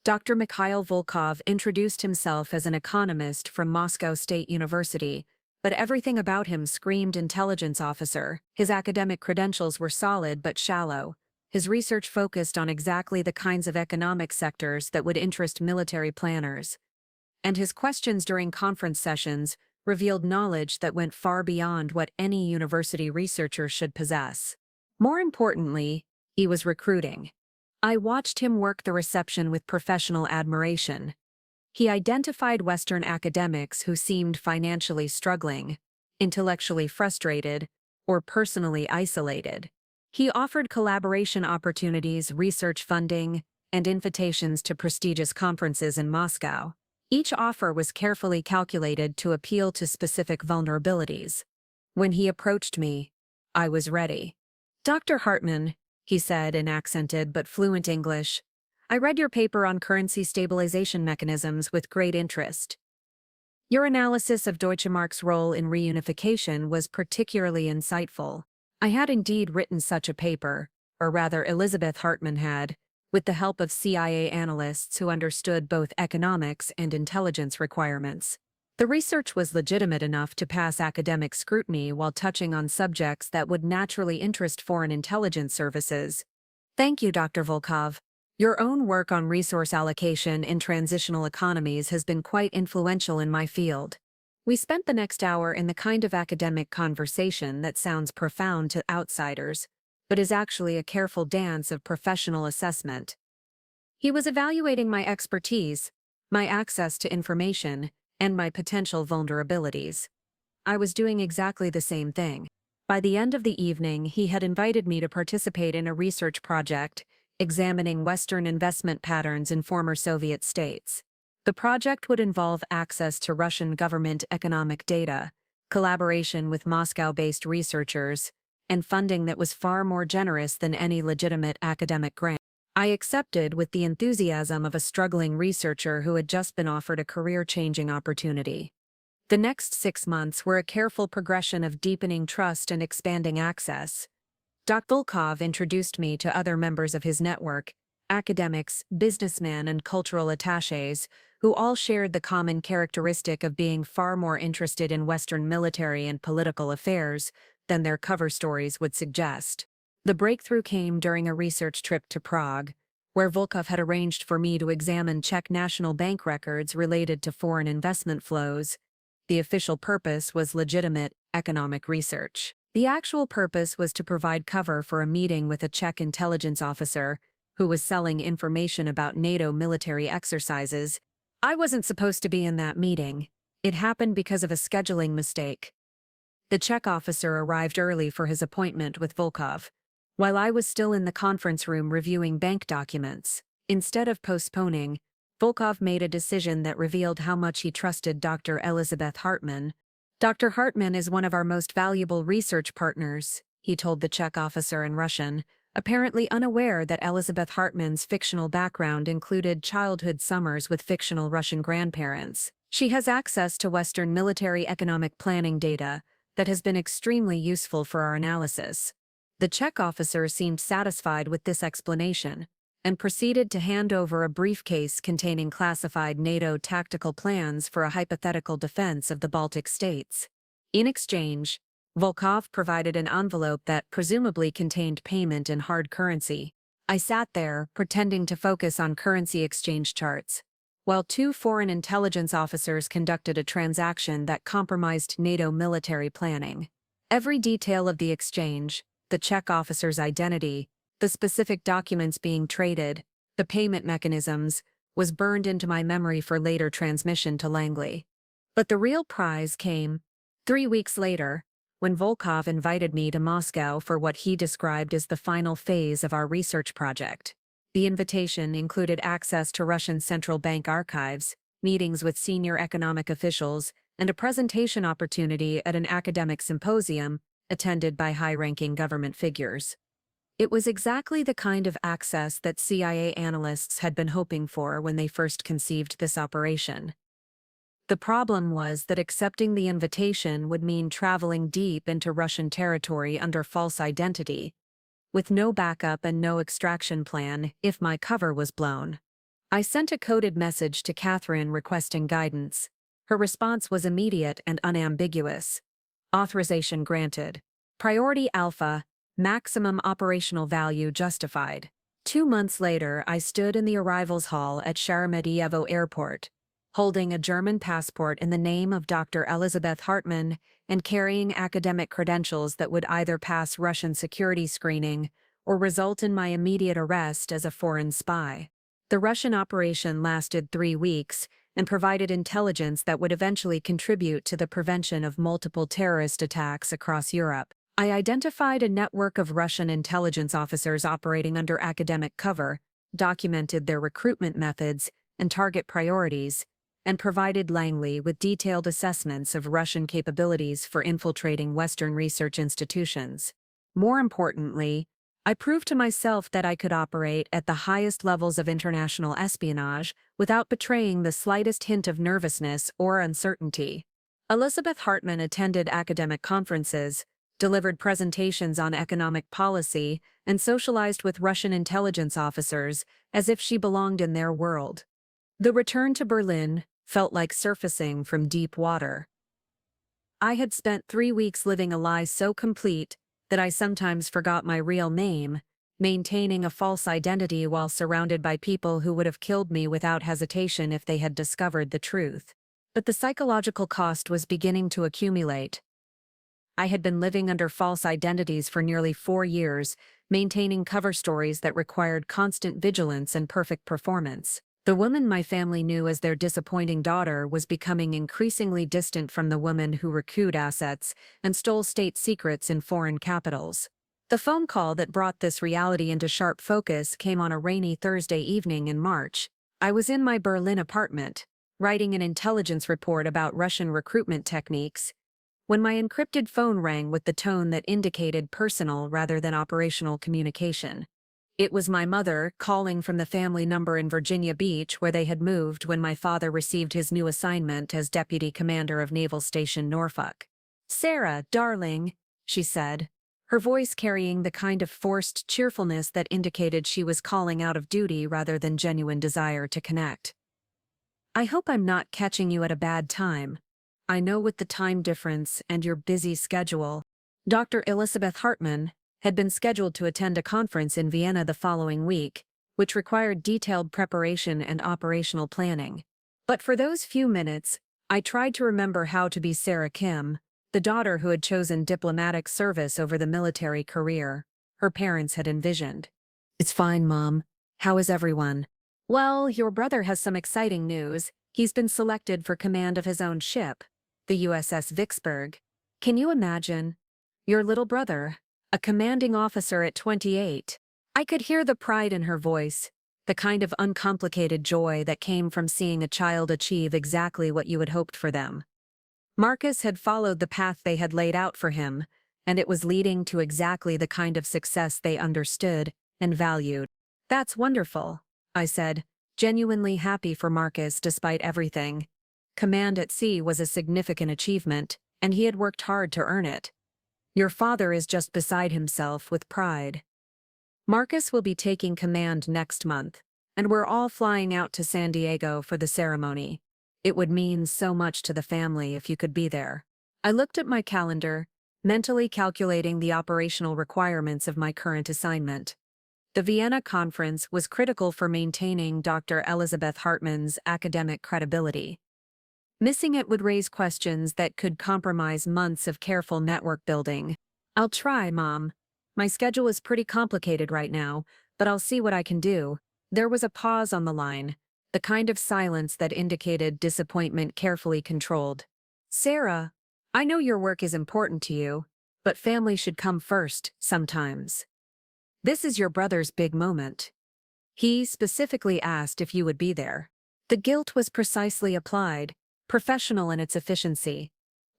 Dr. Mikhail Volkov introduced himself as an economist from Moscow State University, but everything about him screamed intelligence officer. His academic credentials were solid but shallow. His research focused on exactly the kinds of economic sectors that would interest military planners. And his questions during conference sessions revealed knowledge that went far beyond what any university researcher should possess. More importantly, he was recruiting. I watched him work the reception with professional admiration. He identified Western academics who seemed financially struggling, intellectually frustrated, or personally isolated. He offered collaboration opportunities, research funding, and invitations to prestigious conferences in Moscow. Each offer was carefully calculated to appeal to specific vulnerabilities. When he approached me, I was ready. "Dr. Hartman," he said in accented but fluent English, "I read your paper on currency stabilization mechanisms with great interest. Your analysis of Deutsche Mark's role in reunification was particularly insightful." I had indeed written such a paper, or rather Elizabeth Hartman had, with the help of CIA analysts who understood both economics and intelligence requirements. The research was legitimate enough to pass academic scrutiny while touching on subjects that would naturally interest foreign intelligence services. "Thank you, Dr. Volkov. Your own work on resource allocation in transitional economies has been quite influential in my field." We spent the next hour in the kind of academic conversation that sounds profound to outsiders, but is actually a careful dance of professional assessment. He was evaluating my expertise, my access to information, and my potential vulnerabilities. I was doing exactly the same thing. By the end of the evening, he had invited me to participate in a research project examining Western investment patterns in former Soviet states. The project would involve access to Russian government economic data, collaboration with Moscow-based researchers, and funding that was far more generous than any legitimate academic grant. I accepted with the enthusiasm of a struggling researcher who had just been offered a career-changing opportunity. The next 6 months were a careful progression of deepening trust and expanding access. Dr. Volkov introduced me to other members of his network, academics, businessmen, and cultural attachés, who all shared the common characteristic of being far more interested in Western military and political affairs than their cover stories would suggest. The breakthrough came during a research trip to Prague, where Volkov had arranged for me to examine Czech national bank records related to foreign investment flows. The official purpose was legitimate economic research. The actual purpose was to provide cover for a meeting with a Czech intelligence officer who was selling information about NATO military exercises. I wasn't supposed to be in that meeting. It happened because of a scheduling mistake. The Czech officer arrived early for his appointment with Volkov, while I was still in the conference room reviewing bank documents. Instead of postponing, Volkov made a decision that revealed how much he trusted Dr. Elizabeth Hartmann. Dr. Hartmann is one of our most valuable research partners, he told the Czech officer in Russian, apparently unaware that Elizabeth Hartmann's fictional background included childhood summers with fictional Russian grandparents. She has access to Western military economic planning data that has been extremely useful for our analysis. The Czech officer seemed satisfied with this explanation and proceeded to hand over a briefcase containing classified NATO tactical plans for a hypothetical defense of the Baltic states. In exchange, Volkov provided an envelope that presumably contained payment in hard currency. I sat there, pretending to focus on currency exchange charts, while two foreign intelligence officers conducted a transaction that compromised NATO military planning. Every detail of the exchange, the Czech officer's identity, the specific documents being traded, the payment mechanisms, was burned into my memory for later transmission to Langley. But the real prize came 3 weeks later, when Volkov invited me to Moscow for what he described as the final phase of our research project. The invitation included access to Russian central bank archives, meetings with senior economic officials, and a presentation opportunity at an academic symposium attended by high-ranking government figures. It was exactly the kind of access that CIA analysts had been hoping for when they first conceived this operation. The problem was that accepting the invitation would mean traveling deep into Russian territory under false identity, with no backup and no extraction plan if my cover was blown. I sent a coded message to Catherine requesting guidance. Her response was immediate and unambiguous. Authorization granted. Priority Alpha. Maximum operational value justified. 2 months later, I stood in the arrivals hall at Sheremetyevo Airport, holding a German passport in the name of Dr. Elizabeth Hartmann and carrying academic credentials that would either pass Russian security screening or result in my immediate arrest as a foreign spy. The Russian operation lasted 3 weeks and provided intelligence that would eventually contribute to the prevention of multiple terrorist attacks across Europe. I identified a network of Russian intelligence officers operating under academic cover, documented their recruitment methods and target priorities, and provided Langley with detailed assessments of Russian capabilities for infiltrating Western research institutions. More importantly, I proved to myself that I could operate at the highest levels of international espionage without betraying the slightest hint of nervousness or uncertainty. Elizabeth Hartmann attended academic conferences, delivered presentations on economic policy, and socialized with Russian intelligence officers as if she belonged in their world. The return to Berlin felt like surfacing from deep water. I had spent 3 weeks living a lie so complete that I sometimes forgot my real name, maintaining a false identity while surrounded by people who would have killed me without hesitation if they had discovered the truth. But the psychological cost was beginning to accumulate. I had been living under false identities for nearly 4 years, maintaining cover stories that required constant vigilance and perfect performance. The woman my family knew as their disappointing daughter was becoming increasingly distant from the woman who recouped assets and stole state secrets in foreign capitals. The phone call that brought this reality into sharp focus came on a rainy Thursday evening in March. I was in my Berlin apartment, writing an intelligence report about Russian recruitment techniques, when my encrypted phone rang with the tone that indicated personal rather than operational communication. It was my mother calling from the family number in Virginia Beach where they had moved when my father received his new assignment as Deputy Commander of Naval Station Norfolk. "Sarah, darling," she said, her voice carrying the kind of forced cheerfulness that indicated she was calling out of duty rather than genuine desire to connect. "I hope I'm not catching you at a bad time. I know with the time difference and your busy schedule." Dr. Elizabeth Hartman had been scheduled to attend a conference in Vienna the following week, which required detailed preparation and operational planning. But for those few minutes, I tried to remember how to be Sarah Kim, the daughter who had chosen diplomatic service over the military career her parents had envisioned. "It's fine, Mom. How is everyone?" "Well, your brother has some exciting news. He's been selected for command of his own ship, the USS Vicksburg. Can you imagine? Your little brother, a commanding officer at 28. I could hear the pride in her voice, the kind of uncomplicated joy that came from seeing a child achieve exactly what you had hoped for them. Marcus had followed the path they had laid out for him, and it was leading to exactly the kind of success they understood and valued. "That's wonderful," I said, genuinely happy for Marcus despite everything. Command at sea was a significant achievement, and he had worked hard to earn it. "Your father is just beside himself with pride." Marcus will be taking command next month, and we're all flying out to San Diego for the ceremony. It would mean so much to the family if you could be there. I looked at my calendar, mentally calculating the operational requirements of my current assignment. The Vienna conference was critical for maintaining Dr. Elizabeth Hartman's academic credibility. Missing it would raise questions that could compromise months of careful network building. "I'll try, Mom. My schedule is pretty complicated right now, but I'll see what I can do." There was a pause on the line, the kind of silence that indicated disappointment carefully controlled. "Sarah, I know your work is important to you, but family should come first, sometimes. This is your brother's big moment. He specifically asked if you would be there." The guilt was precisely applied, professional in its efficiency.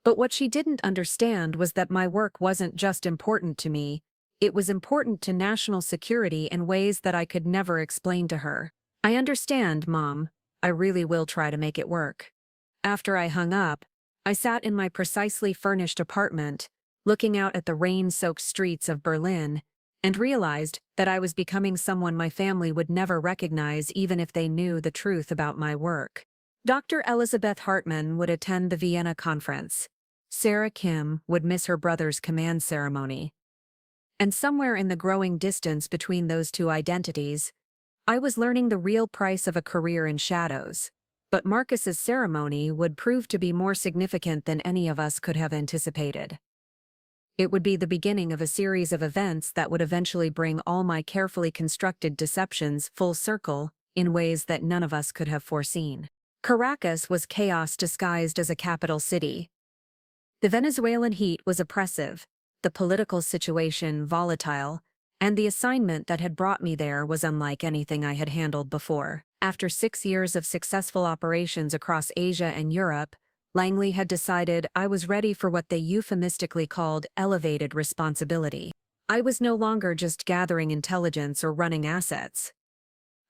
But what she didn't understand was that my work wasn't just important to me, it was important to national security in ways that I could never explain to her. "I understand, Mom. I really will try to make it work." After I hung up, I sat in my precisely furnished apartment, looking out at the rain-soaked streets of Berlin, and realized that I was becoming someone my family would never recognize even if they knew the truth about my work. Dr. Elizabeth Hartman would attend the Vienna conference. Sarah Kim would miss her brother's command ceremony. And somewhere in the growing distance between those two identities, I was learning the real price of a career in shadows. But Marcus's ceremony would prove to be more significant than any of us could have anticipated. It would be the beginning of a series of events that would eventually bring all my carefully constructed deceptions full circle in ways that none of us could have foreseen. Caracas was chaos disguised as a capital city. The Venezuelan heat was oppressive, the political situation volatile, and the assignment that had brought me there was unlike anything I had handled before. After 6 years of successful operations across Asia and Europe, Langley had decided I was ready for what they euphemistically called elevated responsibility. I was no longer just gathering intelligence or running assets.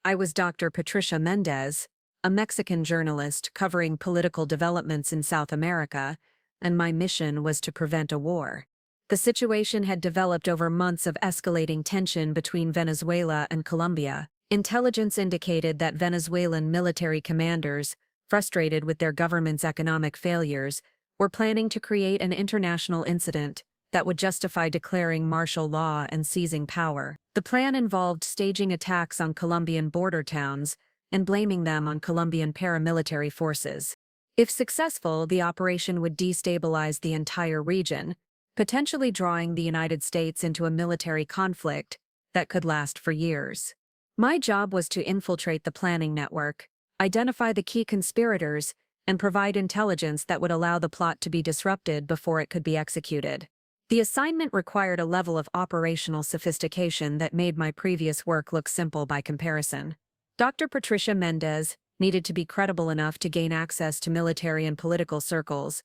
I was Dr. Patricia Mendez, a Mexican journalist covering political developments in South America, and my mission was to prevent a war. The situation had developed over months of escalating tension between Venezuela and Colombia. Intelligence indicated that Venezuelan military commanders, frustrated with their government's economic failures, were planning to create an international incident that would justify declaring martial law and seizing power. The plan involved staging attacks on Colombian border towns and blaming them on Colombian paramilitary forces. If successful, the operation would destabilize the entire region, potentially drawing the United States into a military conflict that could last for years. My job was to infiltrate the planning network, identify the key conspirators, and provide intelligence that would allow the plot to be disrupted before it could be executed. The assignment required a level of operational sophistication that made my previous work look simple by comparison. Dr. Patricia Mendez needed to be credible enough to gain access to military and political circles,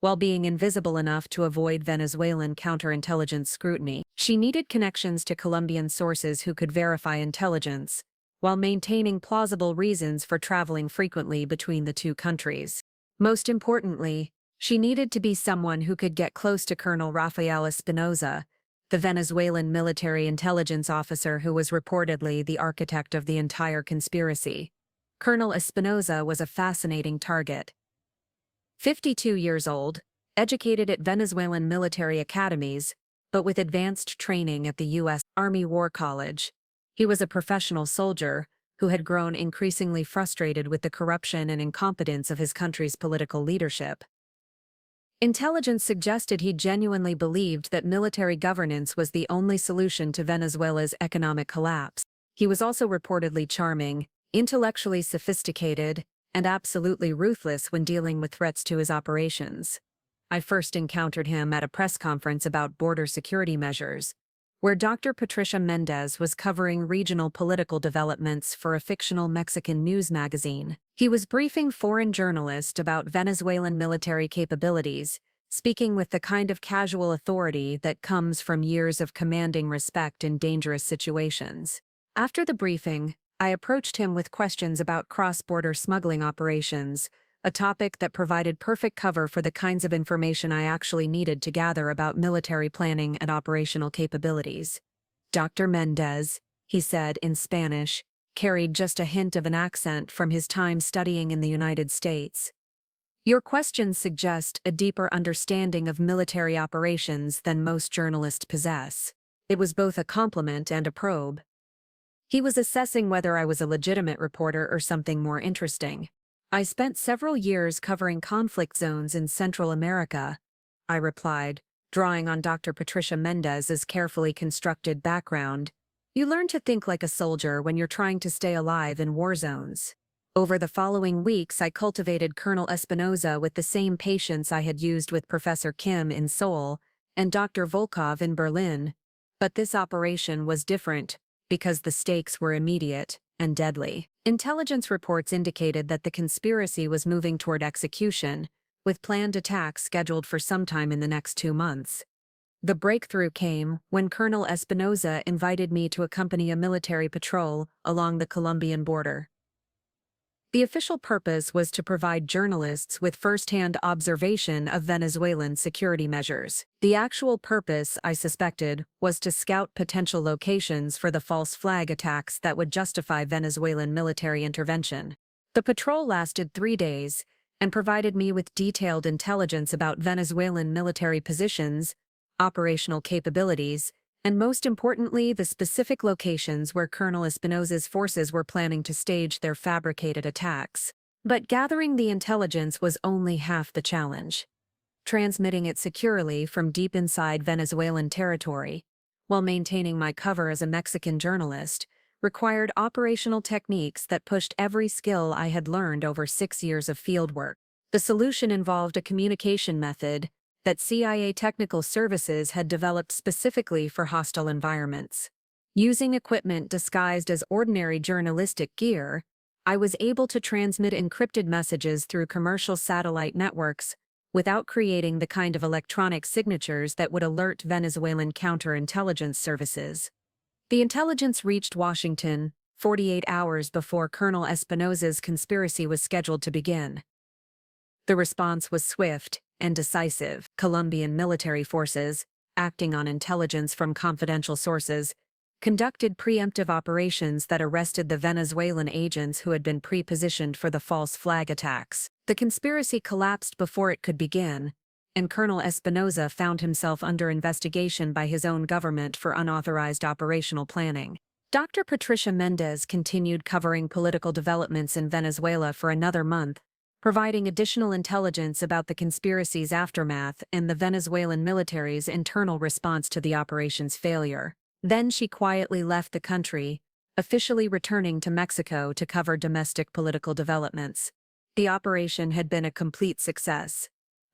while being invisible enough to avoid Venezuelan counterintelligence scrutiny. She needed connections to Colombian sources who could verify intelligence, while maintaining plausible reasons for traveling frequently between the two countries. Most importantly, she needed to be someone who could get close to Colonel Rafael Espinoza, the Venezuelan military intelligence officer who was reportedly the architect of the entire conspiracy. Colonel Espinoza was a fascinating target. 52 years old, educated at Venezuelan military academies, but with advanced training at the U.S. Army War College. He was a professional soldier who had grown increasingly frustrated with the corruption and incompetence of his country's political leadership. Intelligence suggested he genuinely believed that military governance was the only solution to Venezuela's economic collapse. He was also reportedly charming, intellectually sophisticated, and absolutely ruthless when dealing with threats to his operations. I first encountered him at a press conference about border security measures, where Dr. Patricia Mendez was covering regional political developments for a fictional Mexican news magazine. He was briefing foreign journalists about Venezuelan military capabilities, speaking with the kind of casual authority that comes from years of commanding respect in dangerous situations. After the briefing, I approached him with questions about cross-border smuggling operations, a topic that provided perfect cover for the kinds of information I actually needed to gather about military planning and operational capabilities. Dr. Mendez, he said in Spanish, carried just a hint of an accent from his time studying in the United States. Your questions suggest a deeper understanding of military operations than most journalists possess. It was both a compliment and a probe. He was assessing whether I was a legitimate reporter or something more interesting. I spent several years covering conflict zones in Central America, I replied, drawing on Dr. Patricia Mendez's carefully constructed background. You learn to think like a soldier when you're trying to stay alive in war zones. Over the following weeks, I cultivated Colonel Espinoza with the same patience I had used with Professor Kim in Seoul and Dr. Volkov in Berlin. But this operation was different because the stakes were immediate and deadly. Intelligence reports indicated that the conspiracy was moving toward execution, with planned attacks scheduled for sometime in the next 2 months. The breakthrough came when Colonel Espinoza invited me to accompany a military patrol along the Colombian border. The official purpose was to provide journalists with first-hand observation of Venezuelan security measures. The actual purpose, I suspected, was to scout potential locations for the false flag attacks that would justify Venezuelan military intervention. The patrol lasted 3 days and provided me with detailed intelligence about Venezuelan military positions, operational capabilities, and most importantly, the specific locations where Colonel Espinoza's forces were planning to stage their fabricated attacks. But gathering the intelligence was only half the challenge. Transmitting it securely from deep inside Venezuelan territory, while maintaining my cover as a Mexican journalist, required operational techniques that pushed every skill I had learned over 6 years of fieldwork. The solution involved a communication method that CIA technical services had developed specifically for hostile environments. Using equipment disguised as ordinary journalistic gear, I was able to transmit encrypted messages through commercial satellite networks without creating the kind of electronic signatures that would alert Venezuelan counterintelligence services. The intelligence reached Washington 48 hours before Colonel Espinoza's conspiracy was scheduled to begin. The response was swift and decisive. Colombian military forces, acting on intelligence from confidential sources, conducted preemptive operations that arrested the Venezuelan agents who had been pre-positioned for the false flag attacks. The conspiracy collapsed before it could begin, and Colonel Espinoza found himself under investigation by his own government for unauthorized operational planning. Dr. Patricia Mendez continued covering political developments in Venezuela for another month, providing additional intelligence about the conspiracy's aftermath and the Venezuelan military's internal response to the operation's failure. Then she quietly left the country, officially returning to Mexico to cover domestic political developments. The operation had been a complete success.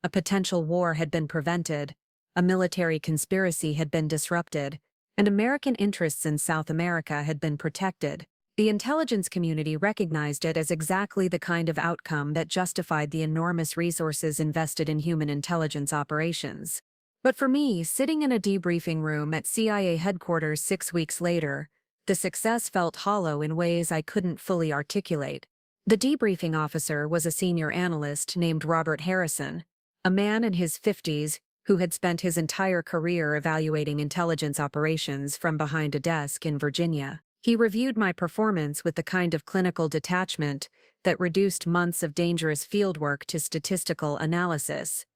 A potential war had been prevented, a military conspiracy had been disrupted, and American interests in South America had been protected. The intelligence community recognized it as exactly the kind of outcome that justified the enormous resources invested in human intelligence operations. But for me, sitting in a debriefing room at CIA headquarters 6 weeks later, the success felt hollow in ways I couldn't fully articulate. The debriefing officer was a senior analyst named Robert Harrison, a man in his 50s who had spent his entire career evaluating intelligence operations from behind a desk in Virginia. He reviewed my performance with the kind of clinical detachment that reduced months of dangerous fieldwork to statistical analysis.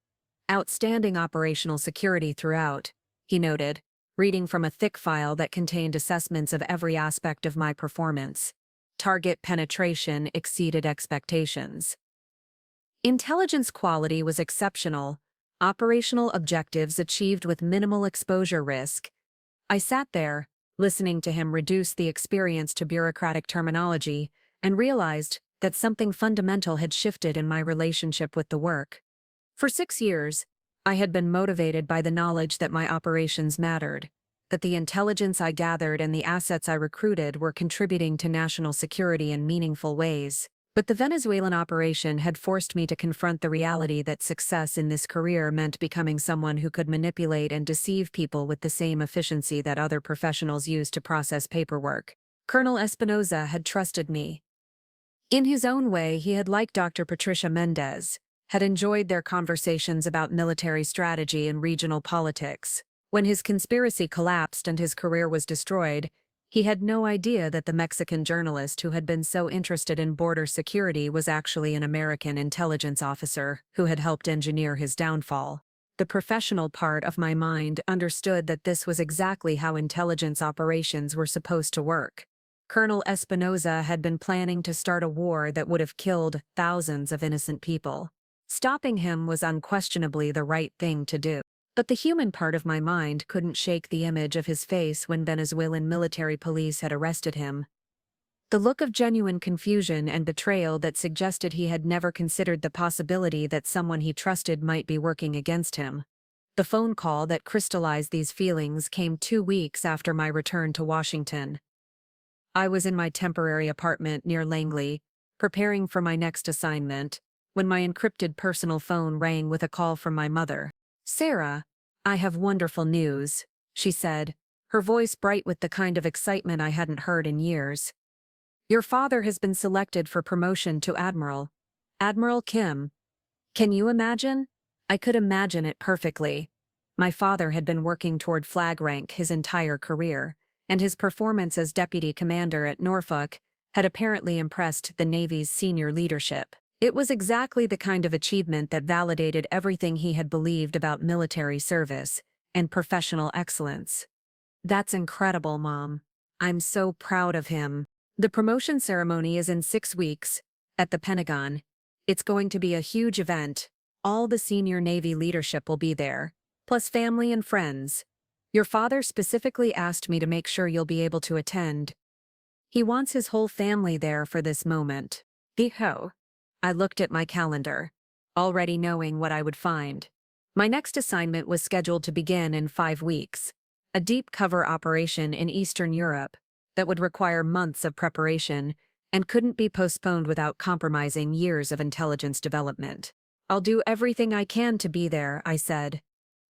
Outstanding operational security throughout, he noted, reading from a thick file that contained assessments of every aspect of my performance. Target penetration exceeded expectations. Intelligence quality was exceptional, operational objectives achieved with minimal exposure risk. I sat there, listening to him reduce the experience to bureaucratic terminology, and realized that something fundamental had shifted in my relationship with the work. For 6 years, I had been motivated by the knowledge that my operations mattered, that the intelligence I gathered and the assets I recruited were contributing to national security in meaningful ways. But the Venezuelan operation had forced me to confront the reality that success in this career meant becoming someone who could manipulate and deceive people with the same efficiency that other professionals use to process paperwork. Colonel Espinoza had trusted me. In his own way, he had liked Dr. Patricia Mendez, had enjoyed their conversations about military strategy and regional politics. When his conspiracy collapsed and his career was destroyed, he had no idea that the Mexican journalist who had been so interested in border security was actually an American intelligence officer who had helped engineer his downfall. The professional part of my mind understood that this was exactly how intelligence operations were supposed to work. Colonel Espinoza had been planning to start a war that would have killed thousands of innocent people. Stopping him was unquestionably the right thing to do. But the human part of my mind couldn't shake the image of his face when Venezuelan military police had arrested him. The look of genuine confusion and betrayal that suggested he had never considered the possibility that someone he trusted might be working against him. The phone call that crystallized these feelings came 2 weeks after my return to Washington. I was in my temporary apartment near Langley, preparing for my next assignment, when my encrypted personal phone rang with a call from my mother. "Sarah, I have wonderful news," she said, her voice bright with the kind of excitement I hadn't heard in years. "Your father has been selected for promotion to Admiral. Admiral Kim. Can you imagine?" I could imagine it perfectly. My father had been working toward flag rank his entire career, and his performance as deputy commander at Norfolk had apparently impressed the Navy's senior leadership. It was exactly the kind of achievement that validated everything he had believed about military service and professional excellence. "That's incredible, Mom. I'm so proud of him." The promotion ceremony is in 6 weeks, at the Pentagon. It's going to be a huge event. All the senior Navy leadership will be there, plus family and friends. Your father specifically asked me to make sure you'll be able to attend. He wants his whole family there for this moment. Biho. I looked at my calendar, already knowing what I would find. My next assignment was scheduled to begin in 5 weeks, a deep cover operation in Eastern Europe that would require months of preparation and couldn't be postponed without compromising years of intelligence development. "I'll do everything I can to be there," I said,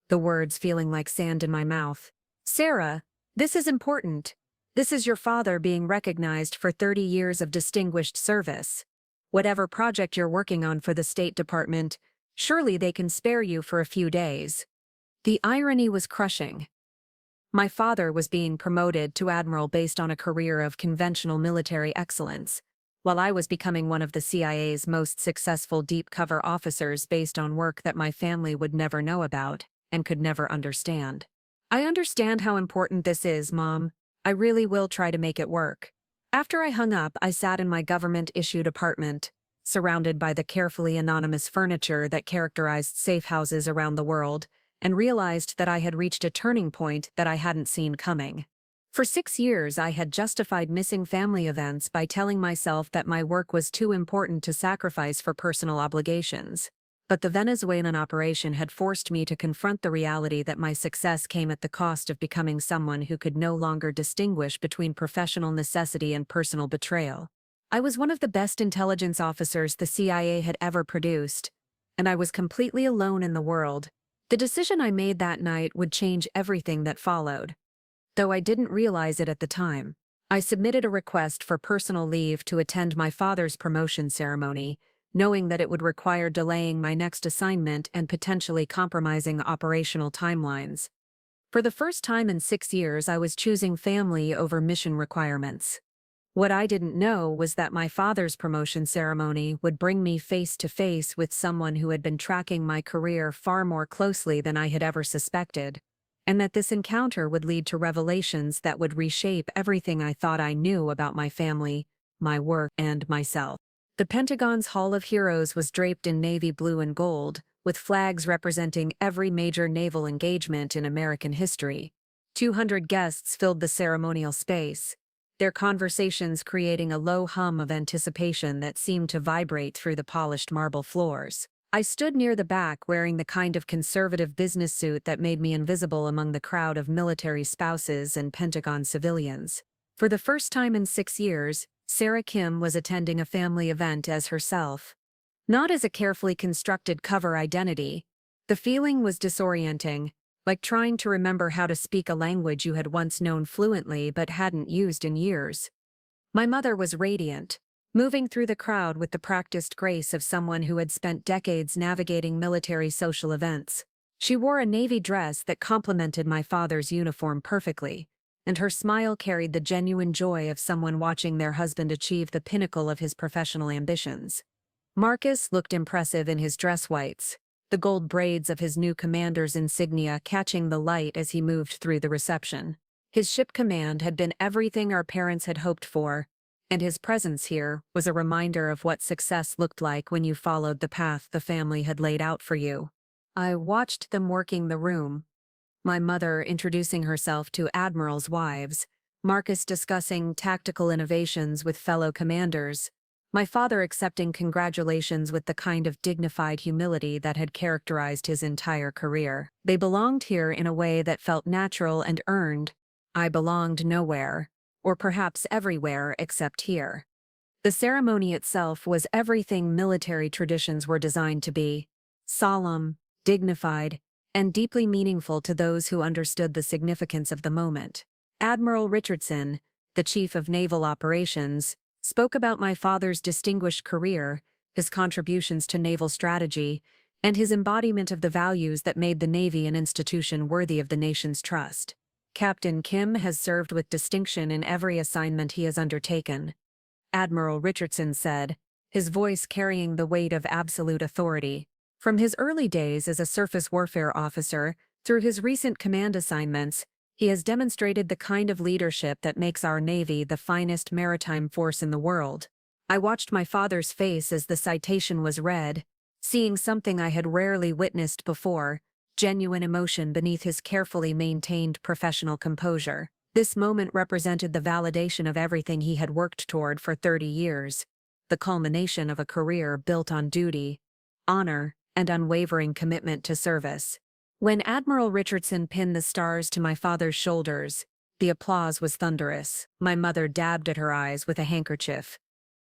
the words feeling like sand in my mouth. "Sarah, this is important. This is your father being recognized for 30 years of distinguished service. Whatever project you're working on for the State Department, surely they can spare you for a few days." The irony was crushing. My father was being promoted to Admiral based on a career of conventional military excellence, while I was becoming one of the CIA's most successful deep cover officers based on work that my family would never know about and could never understand. "I understand how important this is, Mom. I really will try to make it work." After I hung up, I sat in my government-issued apartment, surrounded by the carefully anonymous furniture that characterized safe houses around the world, and realized that I had reached a turning point that I hadn't seen coming. For 6 years, I had justified missing family events by telling myself that my work was too important to sacrifice for personal obligations. But the Venezuelan operation had forced me to confront the reality that my success came at the cost of becoming someone who could no longer distinguish between professional necessity and personal betrayal. I was one of the best intelligence officers the CIA had ever produced, and I was completely alone in the world. The decision I made that night would change everything that followed. Though I didn't realize it at the time, I submitted a request for personal leave to attend my father's promotion ceremony, knowing that it would require delaying my next assignment and potentially compromising operational timelines. For the first time in 6 years, I was choosing family over mission requirements. What I didn't know was that my father's promotion ceremony would bring me face to face with someone who had been tracking my career far more closely than I had ever suspected, and that this encounter would lead to revelations that would reshape everything I thought I knew about my family, my work, and myself. The Pentagon's Hall of Heroes was draped in navy blue and gold, with flags representing every major naval engagement in American history. 200 guests filled the ceremonial space, their conversations creating a low hum of anticipation that seemed to vibrate through the polished marble floors. I stood near the back wearing the kind of conservative business suit that made me invisible among the crowd of military spouses and Pentagon civilians. For the first time in 6 years, Sarah Kim was attending a family event as herself. Not as a carefully constructed cover identity. The feeling was disorienting, like trying to remember how to speak a language you had once known fluently but hadn't used in years. My mother was radiant, moving through the crowd with the practiced grace of someone who had spent decades navigating military social events. She wore a navy dress that complemented my father's uniform perfectly, and her smile carried the genuine joy of someone watching their husband achieve the pinnacle of his professional ambitions. Marcus looked impressive in his dress whites, the gold braids of his new commander's insignia catching the light as he moved through the reception. His ship command had been everything our parents had hoped for, and his presence here was a reminder of what success looked like when you followed the path the family had laid out for you. I watched them working the room, my mother introducing herself to Admiral's wives, Marcus discussing tactical innovations with fellow commanders, my father accepting congratulations with the kind of dignified humility that had characterized his entire career. They belonged here in a way that felt natural and earned. I belonged nowhere, or perhaps everywhere except here. The ceremony itself was everything military traditions were designed to be: solemn, dignified, and deeply meaningful to those who understood the significance of the moment. Admiral Richardson, the Chief of Naval Operations, spoke about my father's distinguished career, his contributions to naval strategy, and his embodiment of the values that made the Navy an institution worthy of the nation's trust. Captain Kim has served with distinction in every assignment he has undertaken, Admiral Richardson said, his voice carrying the weight of absolute authority. From his early days as a surface warfare officer through his recent command assignments, he has demonstrated the kind of leadership that makes our Navy the finest maritime force in the world. I watched my father's face as the citation was read, seeing something I had rarely witnessed before: genuine emotion beneath his carefully maintained professional composure. This moment represented the validation of everything he had worked toward for 30 years, the culmination of a career built on duty, honor, and unwavering commitment to service. When Admiral Richardson pinned the stars to my father's shoulders, the applause was thunderous. My mother dabbed at her eyes with a handkerchief.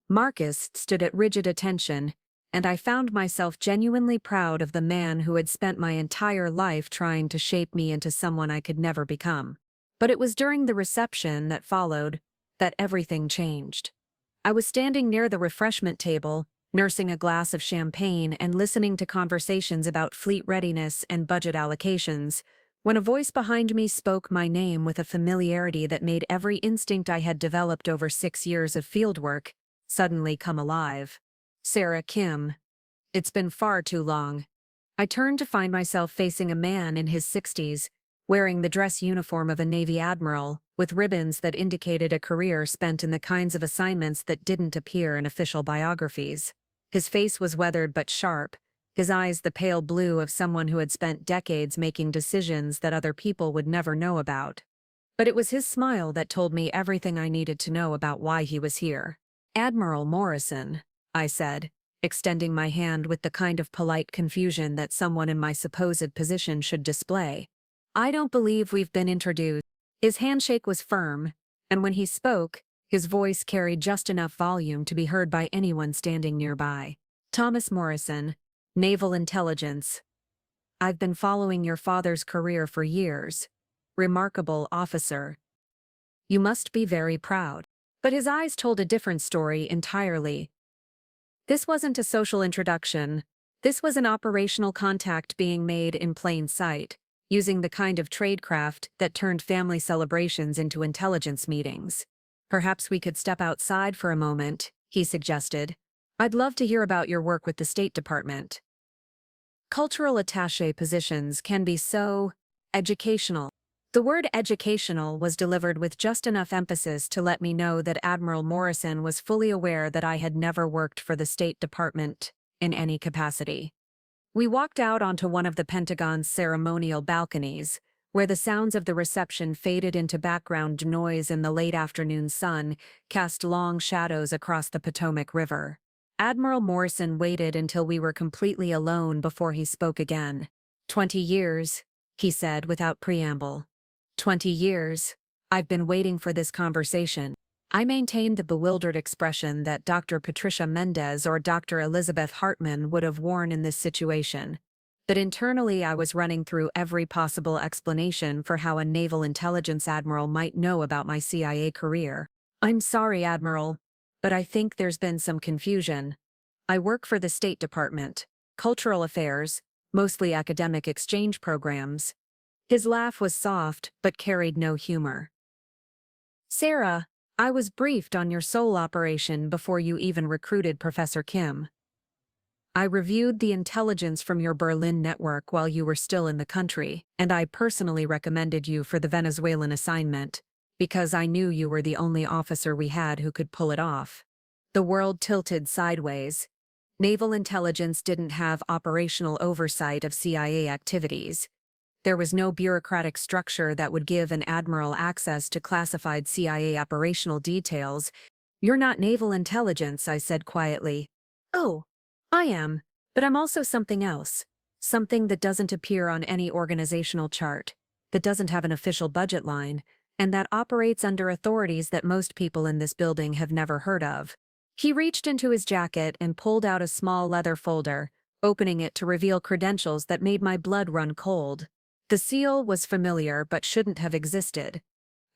Marcus stood at rigid attention, and I found myself genuinely proud of the man who had spent my entire life trying to shape me into someone I could never become. But it was during the reception that followed that everything changed. I was standing near the refreshment table, nursing a glass of champagne and listening to conversations about fleet readiness and budget allocations, when a voice behind me spoke my name with a familiarity that made every instinct I had developed over 6 years of fieldwork suddenly come alive. Sarah Kim. It's been far too long. I turned to find myself facing a man in his 60s, wearing the dress uniform of a Navy admiral, with ribbons that indicated a career spent in the kinds of assignments that didn't appear in official biographies. His face was weathered but sharp, his eyes the pale blue of someone who had spent decades making decisions that other people would never know about. But it was his smile that told me everything I needed to know about why he was here. "Admiral Morrison," I said, extending my hand with the kind of polite confusion that someone in my supposed position should display. "I don't believe we've been introduced." His handshake was firm, and when he spoke, his voice carried just enough volume to be heard by anyone standing nearby. "Thomas Morrison, Naval Intelligence. I've been following your father's career for years. Remarkable officer. You must be very proud." But his eyes told a different story entirely. This wasn't a social introduction. This was an operational contact being made in plain sight, using the kind of tradecraft that turned family celebrations into intelligence meetings. "Perhaps we could step outside for a moment," he suggested. "I'd love to hear about your work with the State Department." Cultural attaché positions can be so educational. The word educational was delivered with just enough emphasis to let me know that Admiral Morrison was fully aware that I had never worked for the State Department in any capacity. We walked out onto one of the Pentagon's ceremonial balconies, where the sounds of the reception faded into background noise and the late afternoon sun cast long shadows across the Potomac River. Admiral Morrison waited until we were completely alone before he spoke again. 20 years, he said without preamble. 20 years. I've been waiting for this conversation. I maintained the bewildered expression that Dr. Patricia Mendez or Dr. Elizabeth Hartman would have worn in this situation. But internally I was running through every possible explanation for how a naval intelligence admiral might know about my CIA career. "I'm sorry, Admiral, but I think there's been some confusion. I work for the State Department. Cultural affairs, mostly academic exchange programs." His laugh was soft but carried no humor. "Sarah, I was briefed on your Seoul operation before you even recruited Professor Kim. I reviewed the intelligence from your Berlin network while you were still in the country, and I personally recommended you for the Venezuelan assignment, because I knew you were the only officer we had who could pull it off." The world tilted sideways. Naval intelligence didn't have operational oversight of CIA activities. There was no bureaucratic structure that would give an admiral access to classified CIA operational details. "You're not naval intelligence," I said quietly. "Oh, I am, but I'm also something else. Something that doesn't appear on any organizational chart, that doesn't have an official budget line, and that operates under authorities that most people in this building have never heard of." He reached into his jacket and pulled out a small leather folder, opening it to reveal credentials that made my blood run cold. The seal was familiar but shouldn't have existed.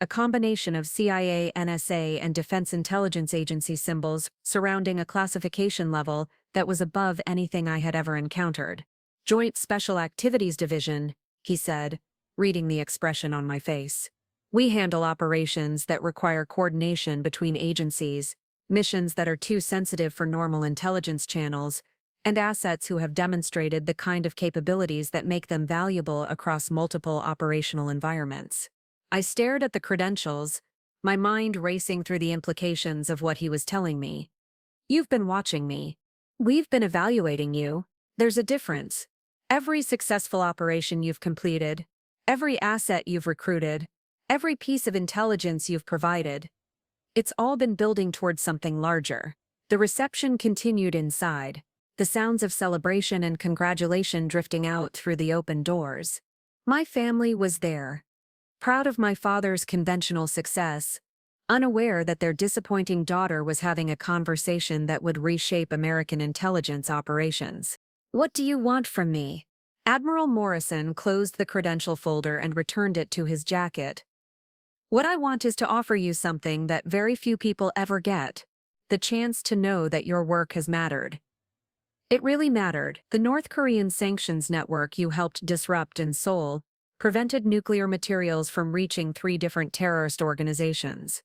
A combination of CIA, NSA, and Defense Intelligence Agency symbols surrounding a classification level that was above anything I had ever encountered. "Joint Special Activities Division," he said, reading the expression on my face. "We handle operations that require coordination between agencies, missions that are too sensitive for normal intelligence channels, and assets who have demonstrated the kind of capabilities that make them valuable across multiple operational environments." I stared at the credentials, my mind racing through the implications of what he was telling me. "You've been watching me. We've been evaluating you. There's a difference. Every successful operation you've completed, every asset you've recruited, every piece of intelligence you've provided, it's all been building towards something larger." The reception continued inside, the sounds of celebration and congratulation drifting out through the open doors. My family was there, proud of my father's conventional success, unaware that their disappointing daughter was having a conversation that would reshape American intelligence operations. "What do you want from me?" Admiral Morrison closed the credential folder and returned it to his jacket. "What I want is to offer you something that very few people ever get, the chance to know that your work has mattered. It really mattered. The North Korean sanctions network you helped disrupt in Seoul prevented nuclear materials from reaching 3 different terrorist organizations.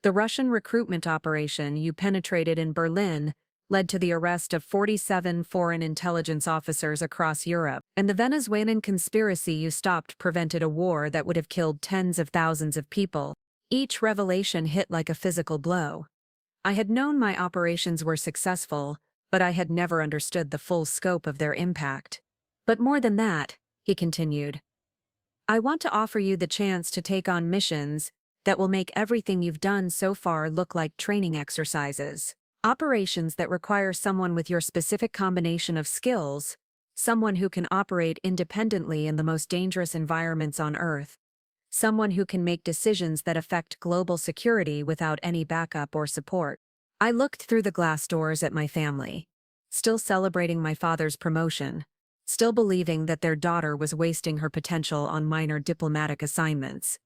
The Russian recruitment operation you penetrated in Berlin led to the arrest of 47 foreign intelligence officers across Europe, and the Venezuelan conspiracy you stopped prevented a war that would have killed tens of thousands of people." Each revelation hit like a physical blow. I had known my operations were successful, but I had never understood the full scope of their impact. "But more than that," he continued, I want to offer you the chance to take on missions that will make everything you've done so far look like training exercises. Operations that require someone with your specific combination of skills, someone who can operate independently in the most dangerous environments on Earth, someone who can make decisions that affect global security without any backup or support. I looked through the glass doors at my family, still celebrating my father's promotion, still believing that their daughter was wasting her potential on minor diplomatic assignments.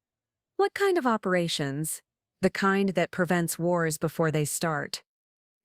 What kind of operations? The kind that prevents wars before they start.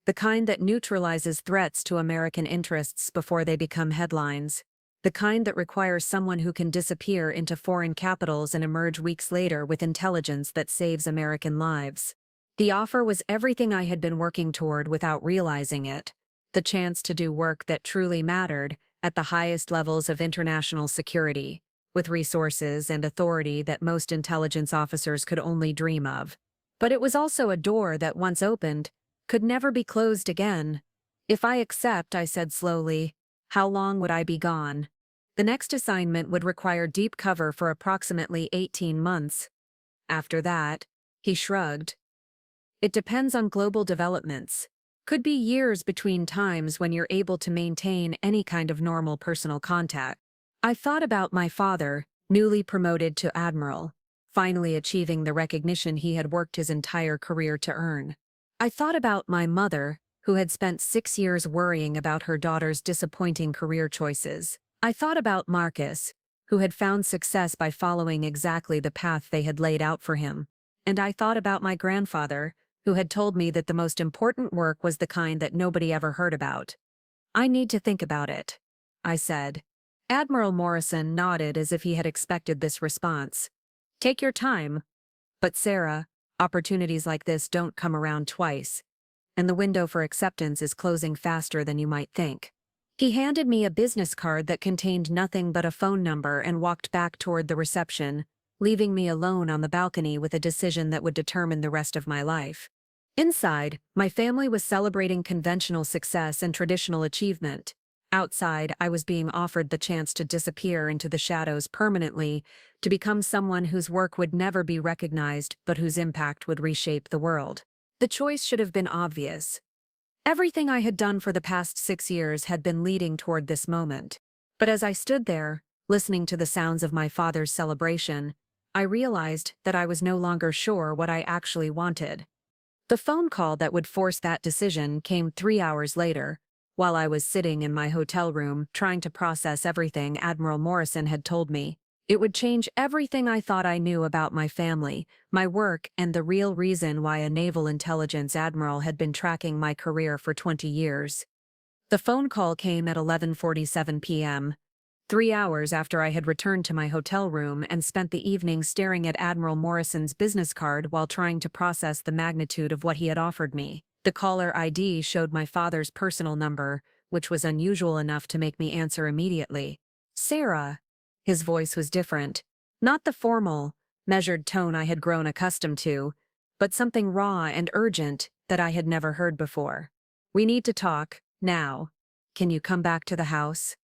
The kind that neutralizes threats to American interests before they become headlines. The kind that requires someone who can disappear into foreign capitals and emerge weeks later with intelligence that saves American lives. The offer was everything I had been working toward without realizing it. The chance to do work that truly mattered at the highest levels of international security, with resources and authority that most intelligence officers could only dream of. But it was also a door that, once opened, could never be closed again. If I accept, I said slowly, how long would I be gone? The next assignment would require deep cover for approximately 18 months. After that, he shrugged. It depends on global developments. Could be years between times when you're able to maintain any kind of normal personal contact. I thought about my father, newly promoted to Admiral, finally achieving the recognition he had worked his entire career to earn. I thought about my mother, who had spent 6 years worrying about her daughter's disappointing career choices. I thought about Marcus, who had found success by following exactly the path they had laid out for him. And I thought about my grandfather, who had told me that the most important work was the kind that nobody ever heard about. I need to think about it, I said. Admiral Morrison nodded as if he had expected this response. Take your time. But Sarah, opportunities like this don't come around twice, and the window for acceptance is closing faster than you might think. He handed me a business card that contained nothing but a phone number and walked back toward the reception, leaving me alone on the balcony with a decision that would determine the rest of my life. Inside, my family was celebrating conventional success and traditional achievement. Outside, I was being offered the chance to disappear into the shadows permanently, to become someone whose work would never be recognized but whose impact would reshape the world. The choice should have been obvious. Everything I had done for the past 6 years had been leading toward this moment. But as I stood there, listening to the sounds of my father's celebration, I realized that I was no longer sure what I actually wanted. The phone call that would force that decision came 3 hours later, while I was sitting in my hotel room trying to process everything Admiral Morrison had told me. It would change everything I thought I knew about my family, my work, and the real reason why a naval intelligence admiral had been tracking my career for 20 years. The phone call came at 11:47 p.m., 3 hours after I had returned to my hotel room and spent the evening staring at Admiral Morrison's business card while trying to process the magnitude of what he had offered me. The caller ID showed my father's personal number, which was unusual enough to make me answer immediately. Sarah. His voice was different. Not the formal, measured tone I had grown accustomed to, but something raw and urgent that I had never heard before. We need to talk, now. Can you come back to the house?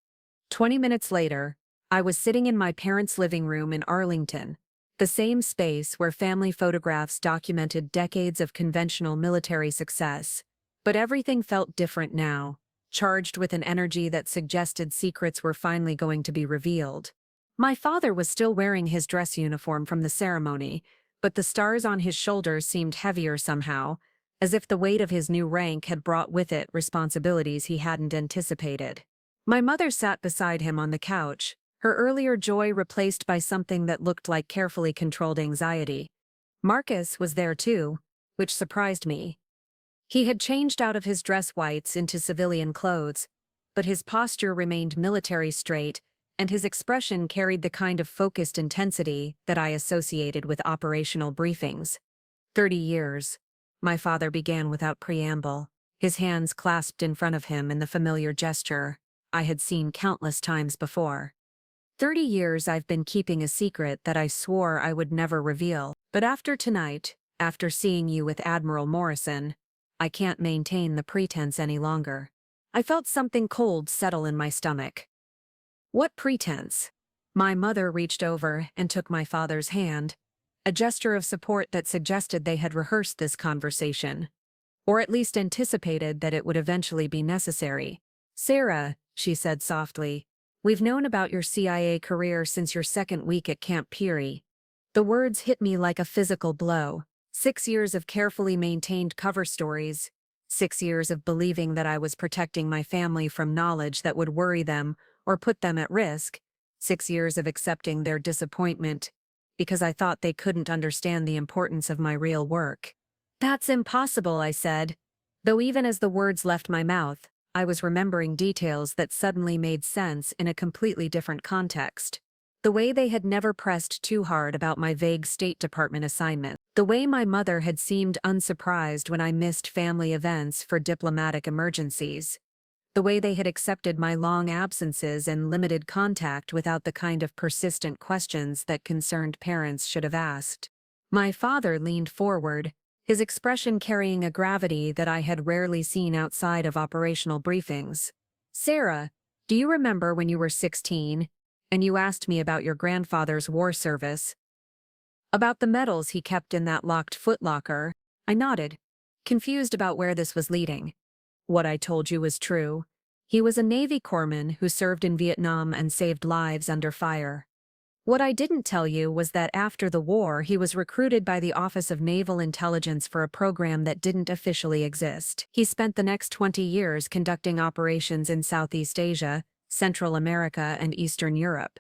20 minutes later, I was sitting in my parents' living room in Arlington, the same space where family photographs documented decades of conventional military success. But everything felt different now, charged with an energy that suggested secrets were finally going to be revealed. My father was still wearing his dress uniform from the ceremony, but the stars on his shoulders seemed heavier somehow, as if the weight of his new rank had brought with it responsibilities he hadn't anticipated. My mother sat beside him on the couch, her earlier joy replaced by something that looked like carefully controlled anxiety. Marcus was there too, which surprised me. He had changed out of his dress whites into civilian clothes, but his posture remained military straight, and his expression carried the kind of focused intensity that I associated with operational briefings. 30 years. My father began without preamble, his hands clasped in front of him in the familiar gesture I had seen countless times before. 30 years I've been keeping a secret that I swore I would never reveal, but after tonight, after seeing you with Admiral Morrison, I can't maintain the pretense any longer. I felt something cold settle in my stomach. What pretense? My mother reached over and took my father's hand, a gesture of support that suggested they had rehearsed this conversation, or at least anticipated that it would eventually be necessary. "Sarah," she said softly, "we've known about your CIA career since your second week at Camp Peary." The words hit me like a physical blow. 6 years of carefully maintained cover stories. 6 years of believing that I was protecting my family from knowledge that would worry them or put them at risk. 6 years of accepting their disappointment because I thought they couldn't understand the importance of my real work. "That's impossible," I said, though even as the words left my mouth, I was remembering details that suddenly made sense in a completely different context. The way they had never pressed too hard about my vague State Department assignment. The way my mother had seemed unsurprised when I missed family events for diplomatic emergencies. The way they had accepted my long absences and limited contact without the kind of persistent questions that concerned parents should have asked. My father leaned forward, his expression carrying a gravity that I had rarely seen outside of operational briefings. "Sarah, do you remember when you were 16, and you asked me about your grandfather's war service? About the medals he kept in that locked footlocker?" I nodded, confused about where this was leading. "What I told you was true. He was a Navy corpsman who served in Vietnam and saved lives under fire. What I didn't tell you was that after the war he was recruited by the Office of Naval Intelligence for a program that didn't officially exist. He spent the next 20 years conducting operations in Southeast Asia, Central America, and Eastern Europe.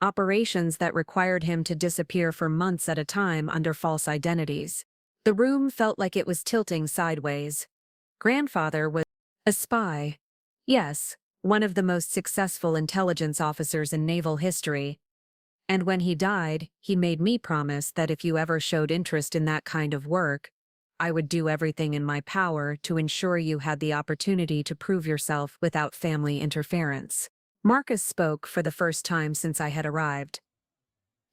Operations that required him to disappear for months at a time under false identities." The room felt like it was tilting sideways. Grandfather was a spy. Yes, one of the most successful intelligence officers in naval history. And when he died, he made me promise that if you ever showed interest in that kind of work, I would do everything in my power to ensure you had the opportunity to prove yourself without family interference. Marcus spoke for the first time since I had arrived.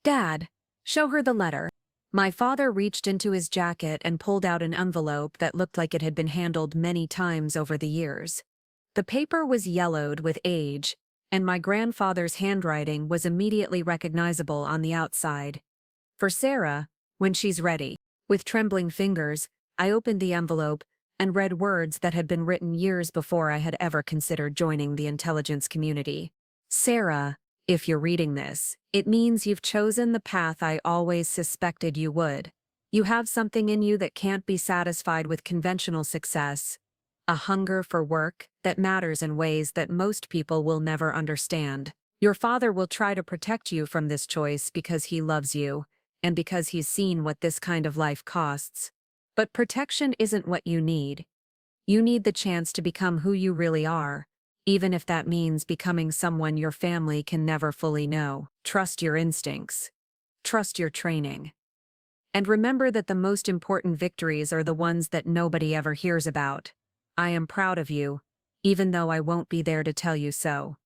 "Dad, show her the letter." My father reached into his jacket and pulled out an envelope that looked like it had been handled many times over the years. The paper was yellowed with age, and my grandfather's handwriting was immediately recognizable on the outside. "For Sarah, when she's ready." With trembling fingers, I opened the envelope and read words that had been written years before I had ever considered joining the intelligence community. "Sarah, if you're reading this, it means you've chosen the path I always suspected you would. You have something in you that can't be satisfied with conventional success. A hunger for work that matters in ways that most people will never understand. Your father will try to protect you from this choice because he loves you, and because he's seen what this kind of life costs. But protection isn't what you need. You need the chance to become who you really are, even if that means becoming someone your family can never fully know. Trust your instincts. Trust your training. And remember that the most important victories are the ones that nobody ever hears about. I am proud of you, even though I won't be there to tell you so.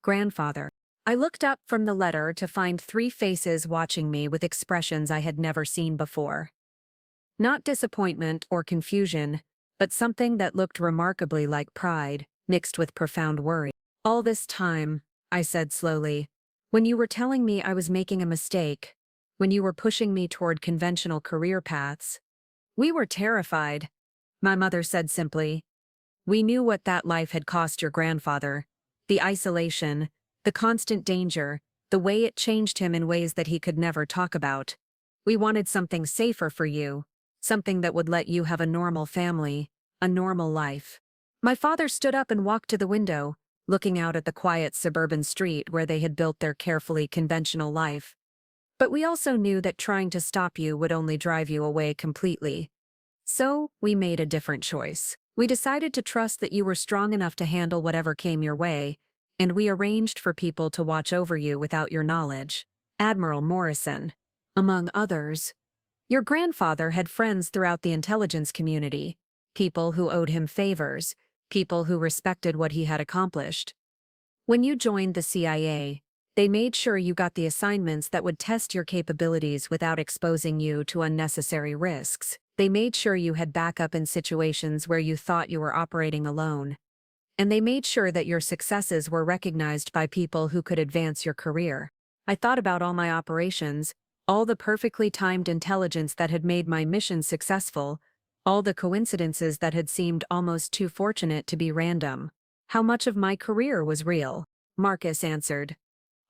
Grandfather." I looked up from the letter to find 3 faces watching me with expressions I had never seen before. Not disappointment or confusion, but something that looked remarkably like pride, mixed with profound worry. "All this time," I said slowly, "when you were telling me I was making a mistake, when you were pushing me toward conventional career paths, we were terrified," my mother said simply. "We knew what that life had cost your grandfather. The isolation, the constant danger, the way it changed him in ways that he could never talk about. We wanted something safer for you, something that would let you have a normal family, a normal life." My father stood up and walked to the window, looking out at the quiet suburban street where they had built their carefully conventional life. "But we also knew that trying to stop you would only drive you away completely. So, we made a different choice. We decided to trust that you were strong enough to handle whatever came your way, and we arranged for people to watch over you without your knowledge. Admiral Morrison, among others. Your grandfather had friends throughout the intelligence community, people who owed him favors, people who respected what he had accomplished. When you joined the CIA, they made sure you got the assignments that would test your capabilities without exposing you to unnecessary risks. They made sure you had backup in situations where you thought you were operating alone. And they made sure that your successes were recognized by people who could advance your career. I thought about all my operations, all the perfectly timed intelligence that had made my mission successful, all the coincidences that had seemed almost too fortunate to be random. How much of my career was real? Marcus answered.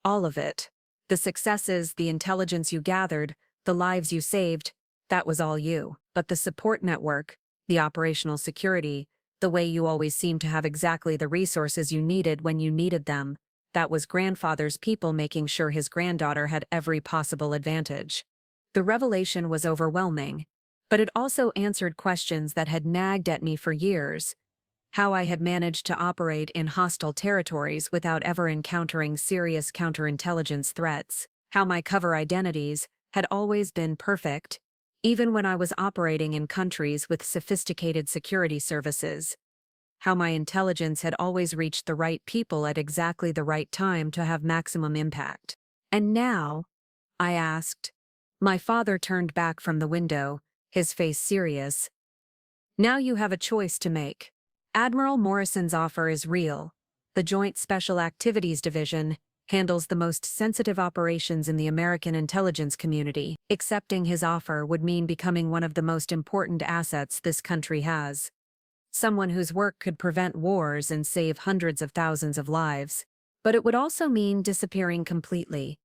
All of it. The successes, the intelligence you gathered, the lives you saved, that was all you. But the support network, the operational security, the way you always seemed to have exactly the resources you needed when you needed them, that was grandfather's people making sure his granddaughter had every possible advantage. The revelation was overwhelming, but it also answered questions that had nagged at me for years. How I had managed to operate in hostile territories without ever encountering serious counterintelligence threats. How my cover identities had always been perfect, even when I was operating in countries with sophisticated security services. How my intelligence had always reached the right people at exactly the right time to have maximum impact. And now? I asked. My father turned back from the window, his face serious. Now you have a choice to make. Admiral Morrison's offer is real. The Joint Special Activities Division handles the most sensitive operations in the American intelligence community. Accepting his offer would mean becoming one of the most important assets this country has. Someone whose work could prevent wars and save hundreds of thousands of lives. But it would also mean disappearing completely.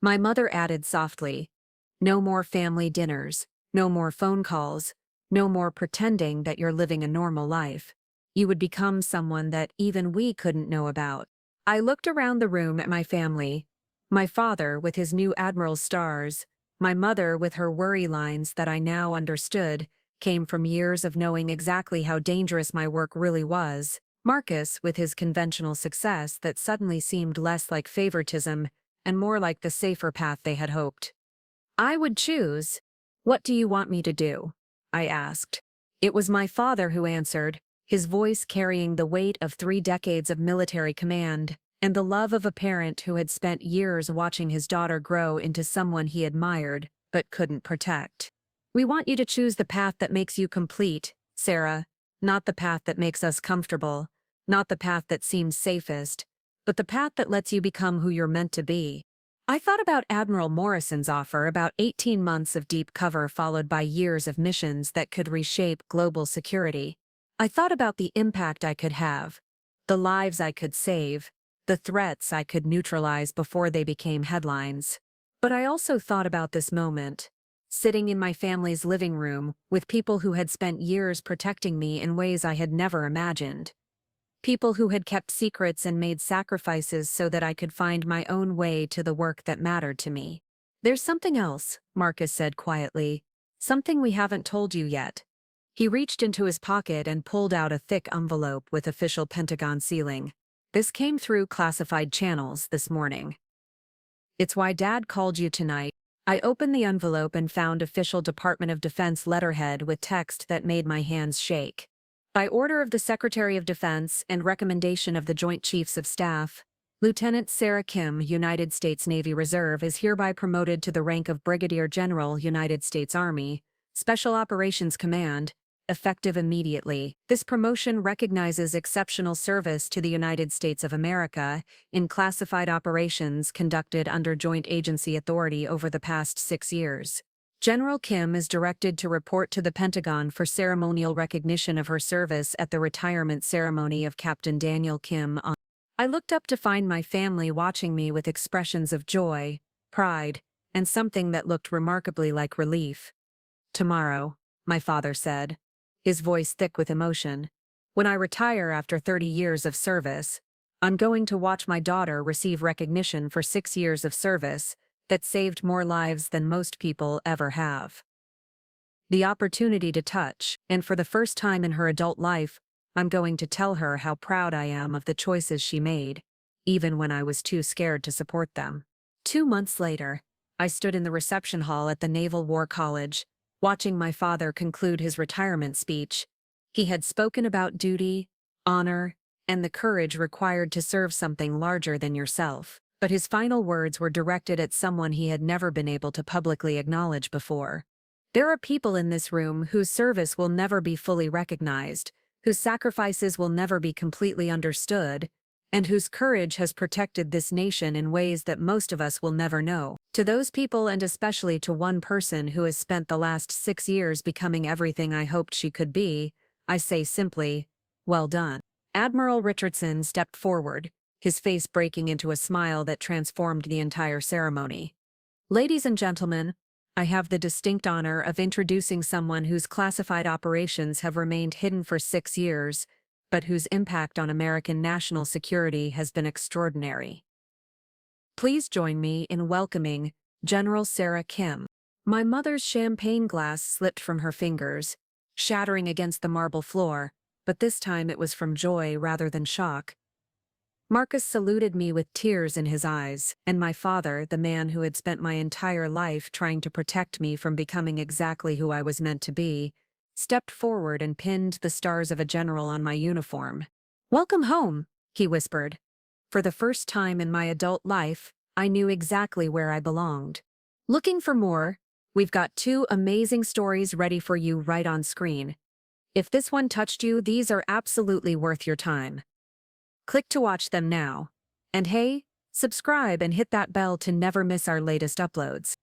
My mother added softly, no more family dinners, no more phone calls, no more pretending that you're living a normal life. You would become someone that even we couldn't know about. I looked around the room at my family. My father with his new Admiral stars, my mother with her worry lines that I now understood came from years of knowing exactly how dangerous my work really was. Marcus with his conventional success that suddenly seemed less like favoritism and more like the safer path they had hoped. I would choose. What do you want me to do? I asked. It was my father who answered, his voice carrying the weight of 3 decades of military command and the love of a parent who had spent years watching his daughter grow into someone he admired but couldn't protect. We want you to choose the path that makes you complete, Sarah, not the path that makes us comfortable, not the path that seems safest, but the path that lets you become who you're meant to be. I thought about Admiral Morrison's offer, about 18 months of deep cover followed by years of missions that could reshape global security. I thought about the impact I could have, the lives I could save, the threats I could neutralize before they became headlines. But I also thought about this moment, sitting in my family's living room with people who had spent years protecting me in ways I had never imagined. People who had kept secrets and made sacrifices so that I could find my own way to the work that mattered to me. There's something else, Marcus said quietly. Something we haven't told you yet. He reached into his pocket and pulled out a thick envelope with official Pentagon sealing. This came through classified channels this morning. It's why Dad called you tonight. I opened the envelope and found official Department of Defense letterhead with text that made my hands shake. By order of the Secretary of Defense and recommendation of the Joint Chiefs of Staff, Lieutenant Sarah Kim, United States Navy Reserve, is hereby promoted to the rank of Brigadier General, United States Army, Special Operations Command, effective immediately. This promotion recognizes exceptional service to the United States of America in classified operations conducted under joint agency authority over the past 6 years. General Kim is directed to report to the Pentagon for ceremonial recognition of her service at the retirement ceremony of Captain Daniel Kim on. I looked up to find my family watching me with expressions of joy, pride, and something that looked remarkably like relief. Tomorrow, my father said, his voice thick with emotion, when I retire after 30 years of service, I'm going to watch my daughter receive recognition for 6 years of service that saved more lives than most people ever have. The opportunity to touch, and for the first time in her adult life, I'm going to tell her how proud I am of the choices she made, even when I was too scared to support them. 2 months later, I stood in the reception hall at the Naval War College, watching my father conclude his retirement speech. He had spoken about duty, honor, and the courage required to serve something larger than yourself, but his final words were directed at someone he had never been able to publicly acknowledge before. There are people in this room whose service will never be fully recognized, whose sacrifices will never be completely understood, and whose courage has protected this nation in ways that most of us will never know. To those people, and especially to one person who has spent the last 6 years becoming everything I hoped she could be, I say simply, well done. Admiral Richardson stepped forward, his face breaking into a smile that transformed the entire ceremony. Ladies and gentlemen, I have the distinct honor of introducing someone whose classified operations have remained hidden for 6 years, but whose impact on American national security has been extraordinary. Please join me in welcoming General Sarah Kim. My mother's champagne glass slipped from her fingers, shattering against the marble floor, but this time it was from joy rather than shock. Marcus saluted me with tears in his eyes, and my father, the man who had spent my entire life trying to protect me from becoming exactly who I was meant to be, stepped forward and pinned the stars of a general on my uniform. "Welcome home," he whispered. For the first time in my adult life, I knew exactly where I belonged. Looking for more? We've got 2 amazing stories ready for you right on screen. If this one touched you, these are absolutely worth your time. Click to watch them now. And hey, subscribe and hit that bell to never miss our latest uploads.